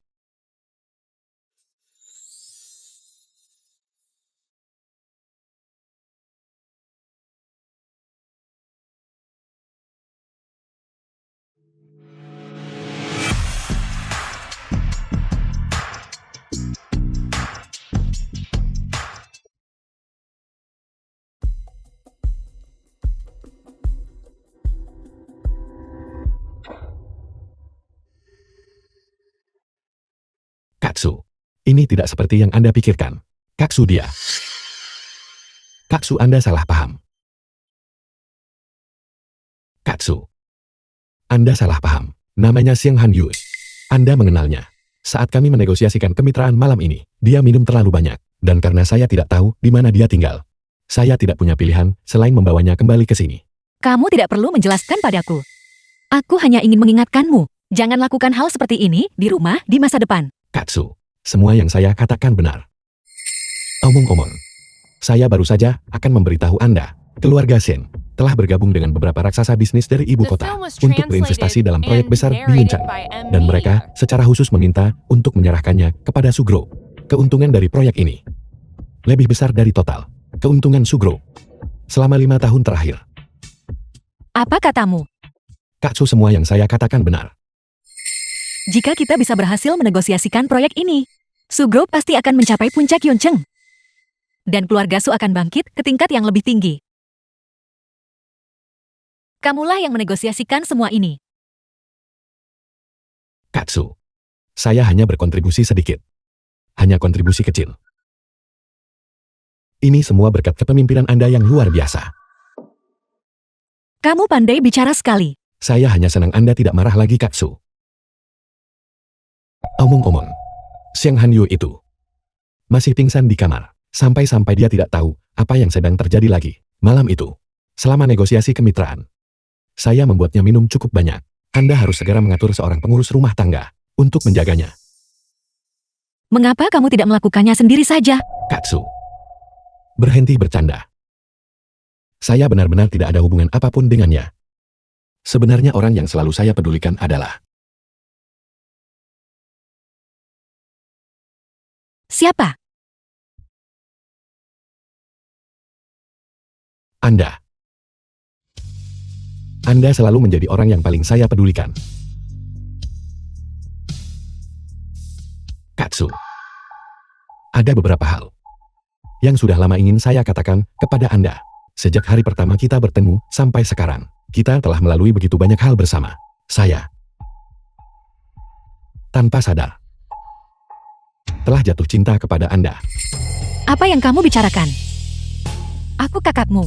Kaksu. Ini tidak seperti yang Anda pikirkan. Kaksu dia. Kaksu Anda salah paham. Kaksu. Anda salah paham. Namanya Xiang Han Yue. Anda mengenalnya. Saat kami menegosiasikan kemitraan malam ini, dia minum terlalu banyak. Dan karena saya tidak tahu di mana dia tinggal, saya tidak punya pilihan selain membawanya kembali ke sini. Kamu tidak perlu menjelaskan padaku. Aku hanya ingin mengingatkanmu. Jangan lakukan hal seperti ini di rumah di masa depan. Kaksu. Semua yang saya katakan benar. Omong-omong. Saya baru saja akan memberitahu Anda, keluarga Shen telah bergabung dengan beberapa raksasa bisnis dari ibu The kota film was untuk berinvestasi dalam proyek translated besar and di narrated Yuncheng. by M. Dan mereka secara khusus meminta untuk menyerahkannya kepada Su Group. Keuntungan dari proyek ini lebih besar dari total keuntungan Su Group selama 5 tahun terakhir. Apa katamu? Kaksu, semua yang saya katakan benar. Jika kita bisa berhasil menegosiasikan proyek ini, Su Group pasti akan mencapai puncak Yuncheng. Dan keluarga Su akan bangkit ke tingkat yang lebih tinggi. Kamulah yang menegosiasikan semua ini. Kaksu. Saya hanya berkontribusi sedikit. Hanya kontribusi kecil. Ini semua berkat kepemimpinan Anda yang luar biasa. Kamu pandai bicara sekali. Saya hanya senang Anda tidak marah lagi, Kaksu. Omong-omong, Xiang Han Yue itu masih pingsan di kamar. Sampai-sampai dia tidak tahu apa yang sedang terjadi lagi. Malam itu, selama negosiasi kemitraan, saya membuatnya minum cukup banyak. Anda harus segera mengatur seorang pengurus rumah tangga untuk menjaganya. Mengapa kamu tidak melakukannya sendiri saja? Kaksu. Berhenti bercanda. Saya benar-benar tidak ada hubungan apapun dengannya. Sebenarnya orang yang selalu saya pedulikan adalah Siapa? Anda. Anda selalu menjadi orang yang paling saya pedulikan. Kaksu. Ada beberapa hal yang sudah lama ingin saya katakan kepada Anda. Sejak hari pertama kita bertemu sampai sekarang, kita telah melalui begitu banyak hal bersama. Saya tanpa sadar telah jatuh cinta kepada Anda. Apa yang kamu bicarakan? Aku kakakmu.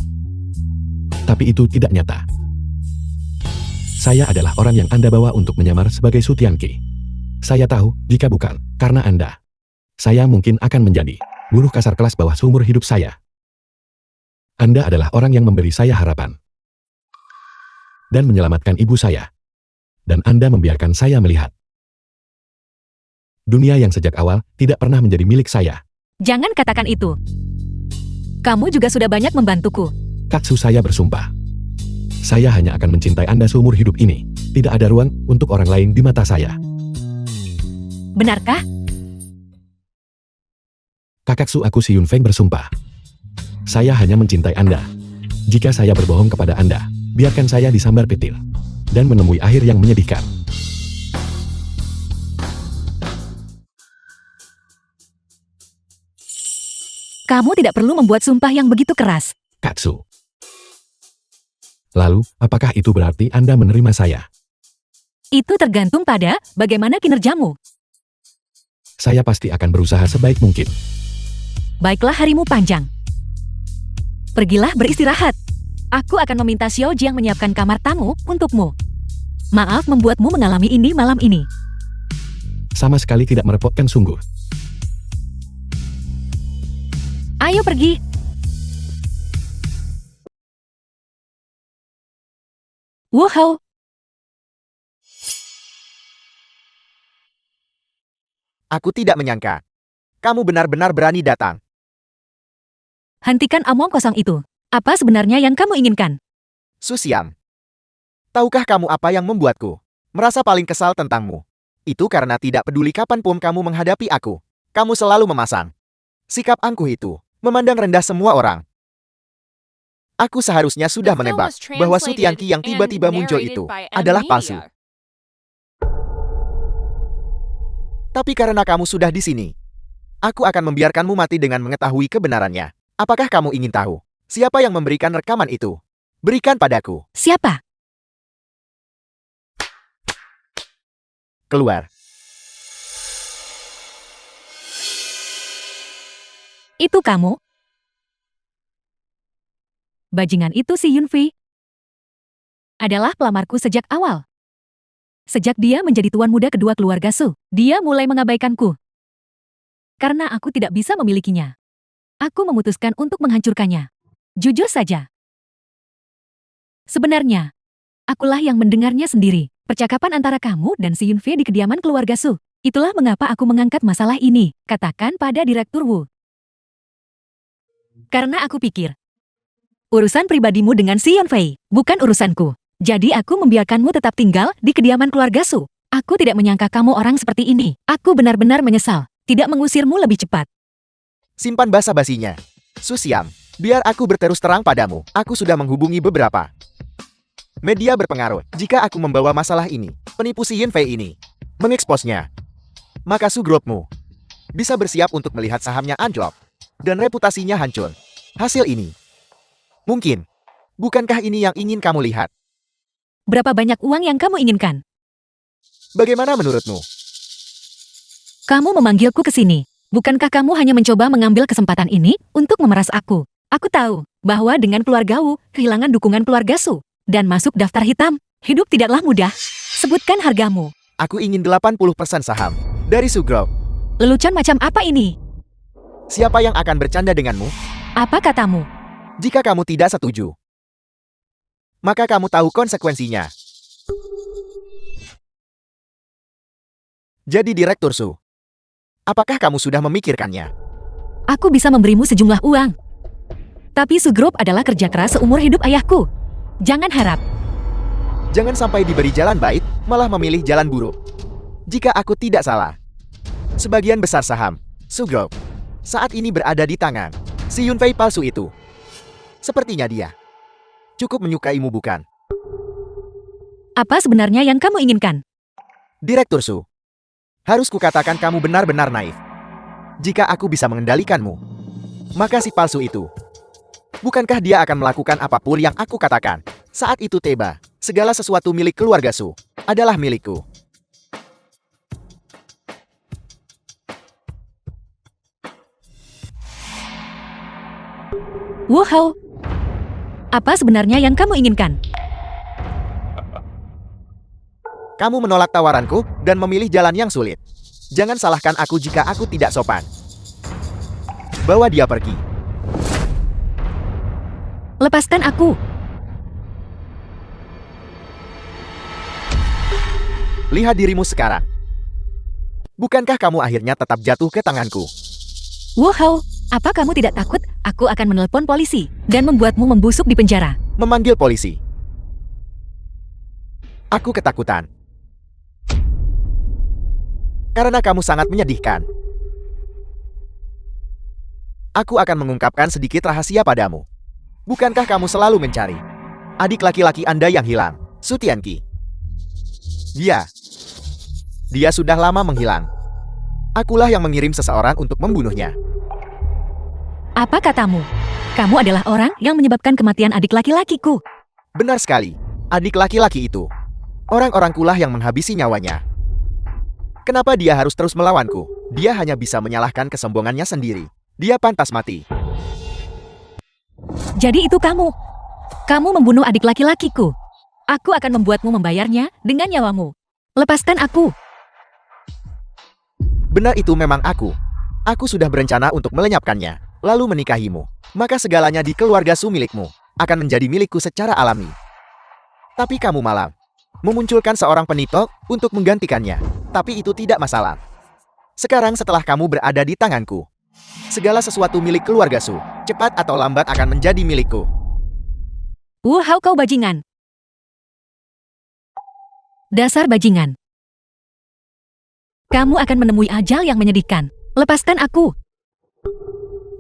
Tapi itu tidak nyata. Saya adalah orang yang Anda bawa untuk menyamar sebagai Su Tianqi. Saya tahu, jika bukan, karena Anda, saya mungkin akan menjadi buruh kasar kelas bawah seumur hidup saya. Anda adalah orang yang memberi saya harapan. Dan menyelamatkan ibu saya. Dan Anda membiarkan saya melihat dunia yang sejak awal tidak pernah menjadi milik saya. Jangan katakan itu. Kamu juga sudah banyak membantuku. Katsu, saya bersumpah. Saya hanya akan mencintai Anda seumur hidup ini. Tidak ada ruang untuk orang lain di mata saya. Benarkah? Kakaksu, aku si Yunfeng bersumpah. Saya hanya mencintai Anda. Jika saya berbohong kepada Anda, biarkan saya disambar petir dan menemui akhir yang menyedihkan. Kamu tidak perlu membuat sumpah yang begitu keras. Katsu. Lalu, apakah itu berarti Anda menerima saya? Itu tergantung pada bagaimana kinerjamu. Saya pasti akan berusaha sebaik mungkin. Baiklah, harimu panjang. Pergilah beristirahat. Aku akan meminta Xiao Jiang menyiapkan kamar tamu untukmu. Maaf membuatmu mengalami ini malam ini. Sama sekali tidak merepotkan sungguh. Ayo pergi. Wow. Aku tidak menyangka. Kamu benar-benar berani datang. Hentikan omong kosong itu. Apa sebenarnya yang kamu inginkan? Su Xiang. Tahukah kamu apa yang membuatku merasa paling kesal tentangmu? Itu karena tidak peduli kapanpun kamu menghadapi aku. Kamu selalu memasang sikap angkuh itu, memandang rendah semua orang. Aku seharusnya sudah The film menebak was bahwa Su translated Tianqi yang and tiba-tiba muncul narrated itu by adalah M. palsu. Media. Tapi karena kamu sudah di sini, aku akan membiarkanmu mati dengan mengetahui kebenarannya. Apakah kamu ingin tahu siapa yang memberikan rekaman itu? Berikan padaku. Siapa? Keluar. Itu kamu? Bajingan itu si Yunfei adalah pelamarku sejak awal. Sejak dia menjadi tuan muda kedua keluarga Su, dia mulai mengabaikanku. Karena aku tidak bisa memilikinya. Aku memutuskan untuk menghancurkannya. Jujur saja. Sebenarnya, akulah yang mendengarnya sendiri. Percakapan antara kamu dan si Yunfei di kediaman keluarga Su. Itulah mengapa aku mengangkat masalah ini, katakan pada Direktur Wu. Karena aku pikir, urusan pribadimu dengan si Yunfei, bukan urusanku. Jadi aku membiarkanmu tetap tinggal di kediaman keluarga Su. Aku tidak menyangka kamu orang seperti ini. Aku benar-benar menyesal, tidak mengusirmu lebih cepat. Simpan basa-basinya. Su Xiang, biar aku berterus terang padamu. Aku sudah menghubungi beberapa media berpengaruh. Jika aku membawa masalah ini, penipu si Yunfei ini, mengeksposnya, maka Su Groupmu bisa bersiap untuk melihat sahamnya anjlok dan reputasinya hancur. Hasil ini, mungkin, bukankah ini yang ingin kamu lihat? Berapa banyak uang yang kamu inginkan? Bagaimana menurutmu? Kamu memanggilku ke sini. Bukankah kamu hanya mencoba mengambil kesempatan ini untuk memeras aku? Aku tahu bahwa dengan keluarga Wu, kehilangan dukungan keluarga Su, dan masuk daftar hitam, hidup tidaklah mudah. Sebutkan hargamu. Aku ingin 80% saham dari Su Group. Lelucon macam apa ini? Siapa yang akan bercanda denganmu? Apa katamu? Jika kamu tidak setuju, maka kamu tahu konsekuensinya. Jadi Direktur Su, apakah kamu sudah memikirkannya? Aku bisa memberimu sejumlah uang. Tapi Su Group adalah kerja keras seumur hidup ayahku. Jangan harap. Jangan sampai diberi jalan baik, malah memilih jalan buruk. Jika aku tidak salah, sebagian besar saham Su Group saat ini berada di tangan si Yunfei palsu itu. Sepertinya dia cukup menyukaimu, bukan? Apa sebenarnya yang kamu inginkan? Direktur Su, harus kukatakan kamu benar-benar naif. Jika aku bisa mengendalikanmu, maka si palsu itu, bukankah dia akan melakukan apapun yang aku katakan? Saat itu tiba, segala sesuatu milik keluarga Su adalah milikku. Wow. Apa sebenarnya yang kamu inginkan? Kamu menolak tawaranku dan memilih jalan yang sulit. Jangan salahkan aku jika aku tidak sopan. Bawa dia pergi. Lepaskan aku. Lihat dirimu sekarang. Bukankah kamu akhirnya tetap jatuh ke tanganku? Wow, apa kamu tidak takut? Aku akan menelpon polisi dan membuatmu membusuk di penjara. Memanggil polisi. Aku ketakutan. Karena kamu sangat menyedihkan. Aku akan mengungkapkan sedikit rahasia padamu. Bukankah kamu selalu mencari adik laki-laki Anda yang hilang, Sutianki? Dia sudah lama menghilang. Akulah yang mengirim seseorang untuk membunuhnya. Apa katamu? Kamu adalah orang yang menyebabkan kematian adik laki-lakiku. Benar sekali, adik laki-laki itu. Orang-orangkulah yang menghabisi nyawanya. Kenapa dia harus terus melawanku? Dia hanya bisa menyalahkan kesombongannya sendiri. Dia pantas mati. Jadi itu kamu. Kamu membunuh adik laki-lakiku. Aku akan membuatmu membayarnya dengan nyawamu. Lepaskan aku. Benar, itu memang aku. Aku sudah berencana untuk melenyapkannya, lalu menikahimu. Maka segalanya di keluarga Su milikmu akan menjadi milikku secara alami. Tapi kamu malah memunculkan seorang penitok untuk menggantikannya. Tapi itu tidak masalah. Sekarang setelah kamu berada di tanganku, segala sesuatu milik keluarga Su, cepat atau lambat akan menjadi milikku. Wow, kau bajingan. Dasar bajingan. Kamu akan menemui ajal yang menyedihkan. Lepaskan aku.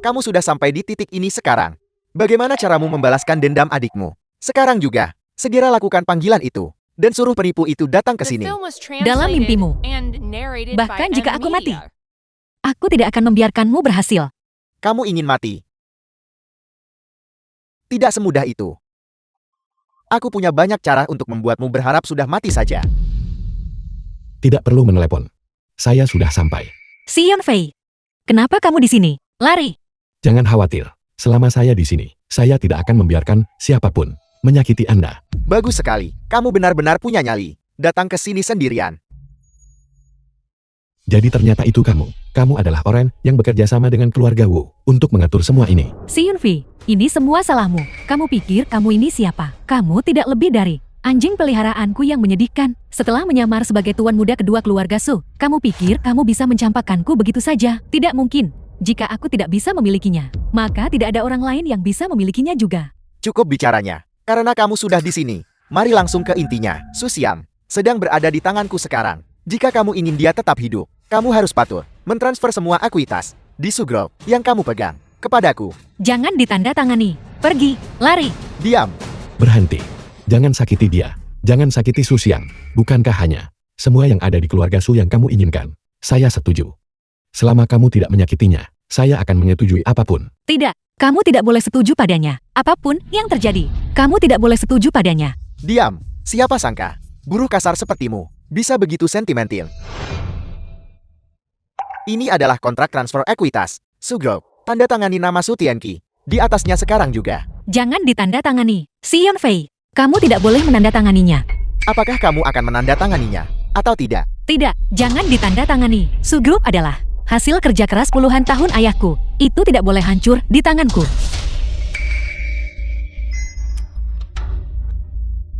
Kamu sudah sampai di titik ini sekarang. Bagaimana caramu membalaskan dendam adikmu? Sekarang juga, segera lakukan panggilan itu. Dan suruh penipu itu datang ke The sini. film was Dalam translated mimpimu. and narrated Bahkan by jika M aku mati. Media. Aku tidak akan membiarkanmu berhasil. Kamu ingin mati? Tidak semudah itu. Aku punya banyak cara untuk membuatmu berharap sudah mati saja. Tidak perlu menelepon. Saya sudah sampai. Xion Fei. Kenapa kamu di sini? Lari. Jangan khawatir. Selama saya di sini, saya tidak akan membiarkan siapapun menyakiti Anda. Bagus sekali. Kamu benar-benar punya nyali. Datang ke sini sendirian. Jadi ternyata itu kamu. Kamu adalah orang yang bekerja sama dengan keluarga Wu untuk mengatur semua ini. Xion Fei, ini semua salahmu. Kamu pikir kamu ini siapa? Kamu tidak lebih dari anjing peliharaanku yang menyedihkan. Setelah menyamar sebagai tuan muda kedua keluarga Su, kamu pikir kamu bisa mencampakkanku begitu saja? Tidak mungkin. Jika aku tidak bisa memilikinya, maka tidak ada orang lain yang bisa memilikinya juga. Cukup bicaranya. Karena kamu sudah di sini, mari langsung ke intinya. Su Xiang sedang berada di tanganku sekarang. Jika kamu ingin dia tetap hidup, kamu harus patuh mentransfer semua ekuitas di Su Group yang kamu pegang kepadaku. Jangan ditanda tangani. Pergi, lari. Diam. Berhenti. Jangan sakiti dia. Jangan sakiti Su Xiang. Bukankah hanya semua yang ada di keluarga Su yang kamu inginkan? Saya setuju. Selama kamu tidak menyakitinya, saya akan menyetujui apapun. Tidak, kamu tidak boleh setuju padanya. Apapun yang terjadi, kamu tidak boleh setuju padanya. Diam. Siapa sangka buruh kasar sepertimu bisa begitu sentimental. Ini adalah kontrak transfer ekuitas. Su Group, tanda tangani nama Su Tianqi. Di atasnya sekarang juga. Jangan ditanda tangani. Xion Fei, kamu tidak boleh menandatanganinya. Apakah kamu akan menandatanganinya atau tidak? Tidak, jangan ditanda tangani. Su Group adalah hasil kerja keras puluhan tahun ayahku. Itu tidak boleh hancur di tanganku.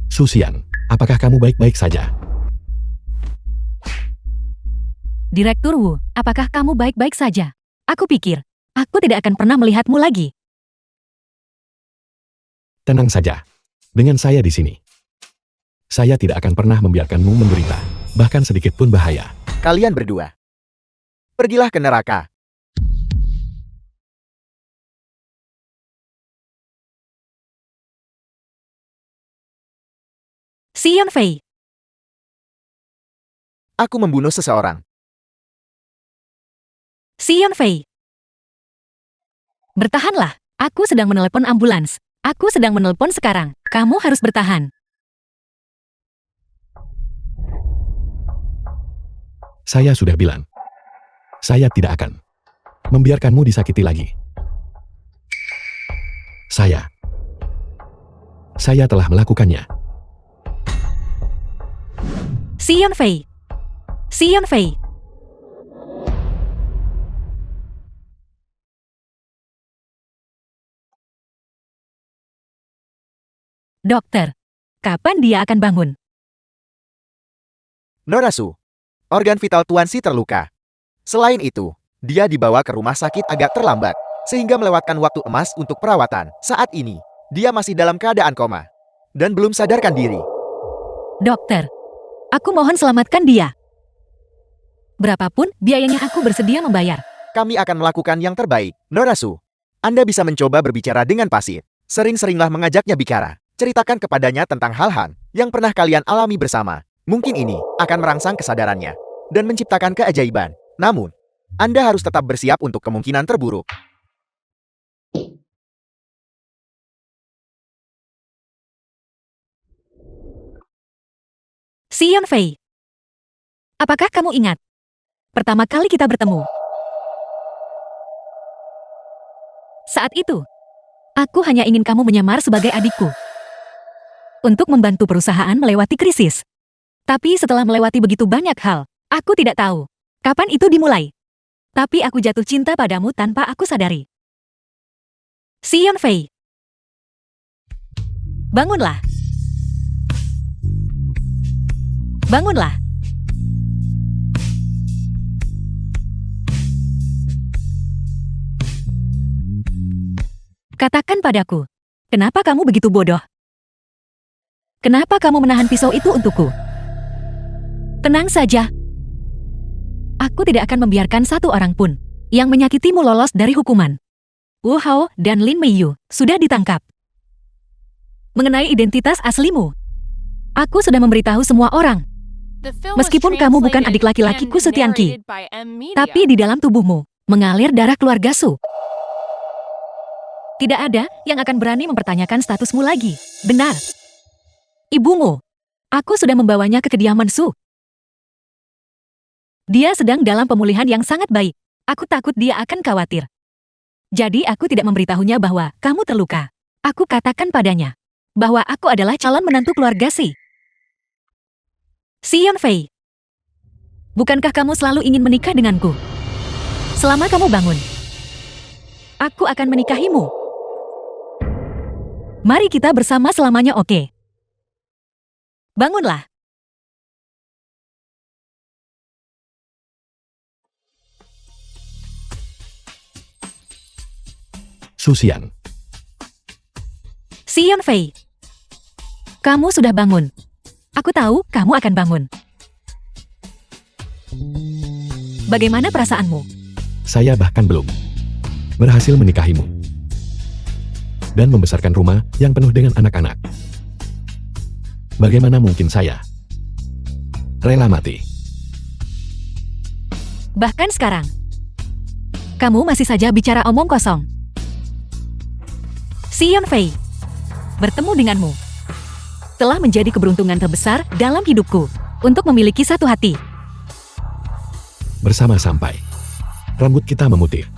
Su Xiang, apakah kamu baik-baik saja? Direktur Wu, apakah kamu baik-baik saja? Aku pikir, aku tidak akan pernah melihatmu lagi. Tenang saja. Dengan saya di sini, saya tidak akan pernah membiarkanmu menderita, bahkan sedikit pun bahaya. Kalian berdua, pergilah ke neraka. Xion Fei, Aku membunuh seseorang. Xion Fei. Bertahanlah, aku sedang menelepon ambulans. Aku sedang menelpon sekarang. Kamu harus bertahan. Saya sudah bilang, saya tidak akan membiarkanmu disakiti lagi. Saya telah melakukannya. Xion Fei. Xion Fei. Dokter, kapan dia akan bangun? Nona Su, organ vital Tuan Si terluka. Selain itu, dia dibawa ke rumah sakit agak terlambat, sehingga melewatkan waktu emas untuk perawatan. Saat ini, dia masih dalam keadaan koma, dan belum sadarkan diri. Dokter, aku mohon selamatkan dia. Berapapun biayanya aku bersedia membayar. Kami akan melakukan yang terbaik. Nona Su, Anda bisa mencoba berbicara dengan pasien. Sering-seringlah mengajaknya bicara. Ceritakan kepadanya tentang hal-hal yang pernah kalian alami bersama. Mungkin ini akan merangsang kesadarannya dan menciptakan keajaiban. Namun, Anda harus tetap bersiap untuk kemungkinan terburuk. Xion Fei. Apakah kamu ingat? Pertama kali kita bertemu. Saat itu, aku hanya ingin kamu menyamar sebagai adikku. Untuk membantu perusahaan melewati krisis. Tapi setelah melewati begitu banyak hal, aku tidak tahu kapan itu dimulai. Tapi aku jatuh cinta padamu tanpa aku sadari. Xion Fei. Bangunlah. Bangunlah. Katakan padaku, kenapa kamu begitu bodoh? Kenapa kamu menahan pisau itu untukku? Tenang saja. Aku tidak akan membiarkan satu orang pun yang menyakitimu lolos dari hukuman. Wu Hao dan Lin Meiyu sudah ditangkap. Mengenai identitas aslimu, aku sudah memberitahu semua orang. The film was Meskipun kamu bukan adik translated laki-lakiku and Setiangki, narrated by M Media. tapi di dalam tubuhmu mengalir darah keluarga Su. Tidak ada yang akan berani mempertanyakan statusmu lagi. Benar. Ibumu. Aku sudah membawanya ke kediaman Su. Dia sedang dalam pemulihan yang sangat baik. Aku takut dia akan khawatir. Jadi aku tidak memberitahunya bahwa kamu terluka. Aku katakan padanya bahwa aku adalah calon menantu keluarga Si. Xion Fei. Bukankah kamu selalu ingin menikah denganku? Selama kamu bangun, aku akan menikahimu. Mari kita bersama selamanya, oke? Bangunlah. Susian. Xion Fei. Kamu sudah bangun. Aku tahu kamu akan bangun. Bagaimana perasaanmu? Saya bahkan belum berhasil menikahimu dan membesarkan rumah yang penuh dengan anak-anak. Bagaimana mungkin saya rela mati? Bahkan sekarang, kamu masih saja bicara omong kosong. Xion Fei, bertemu denganmu telah menjadi keberuntungan terbesar dalam hidupku untuk memiliki satu hati. Bersama sampai rambut kita memutih.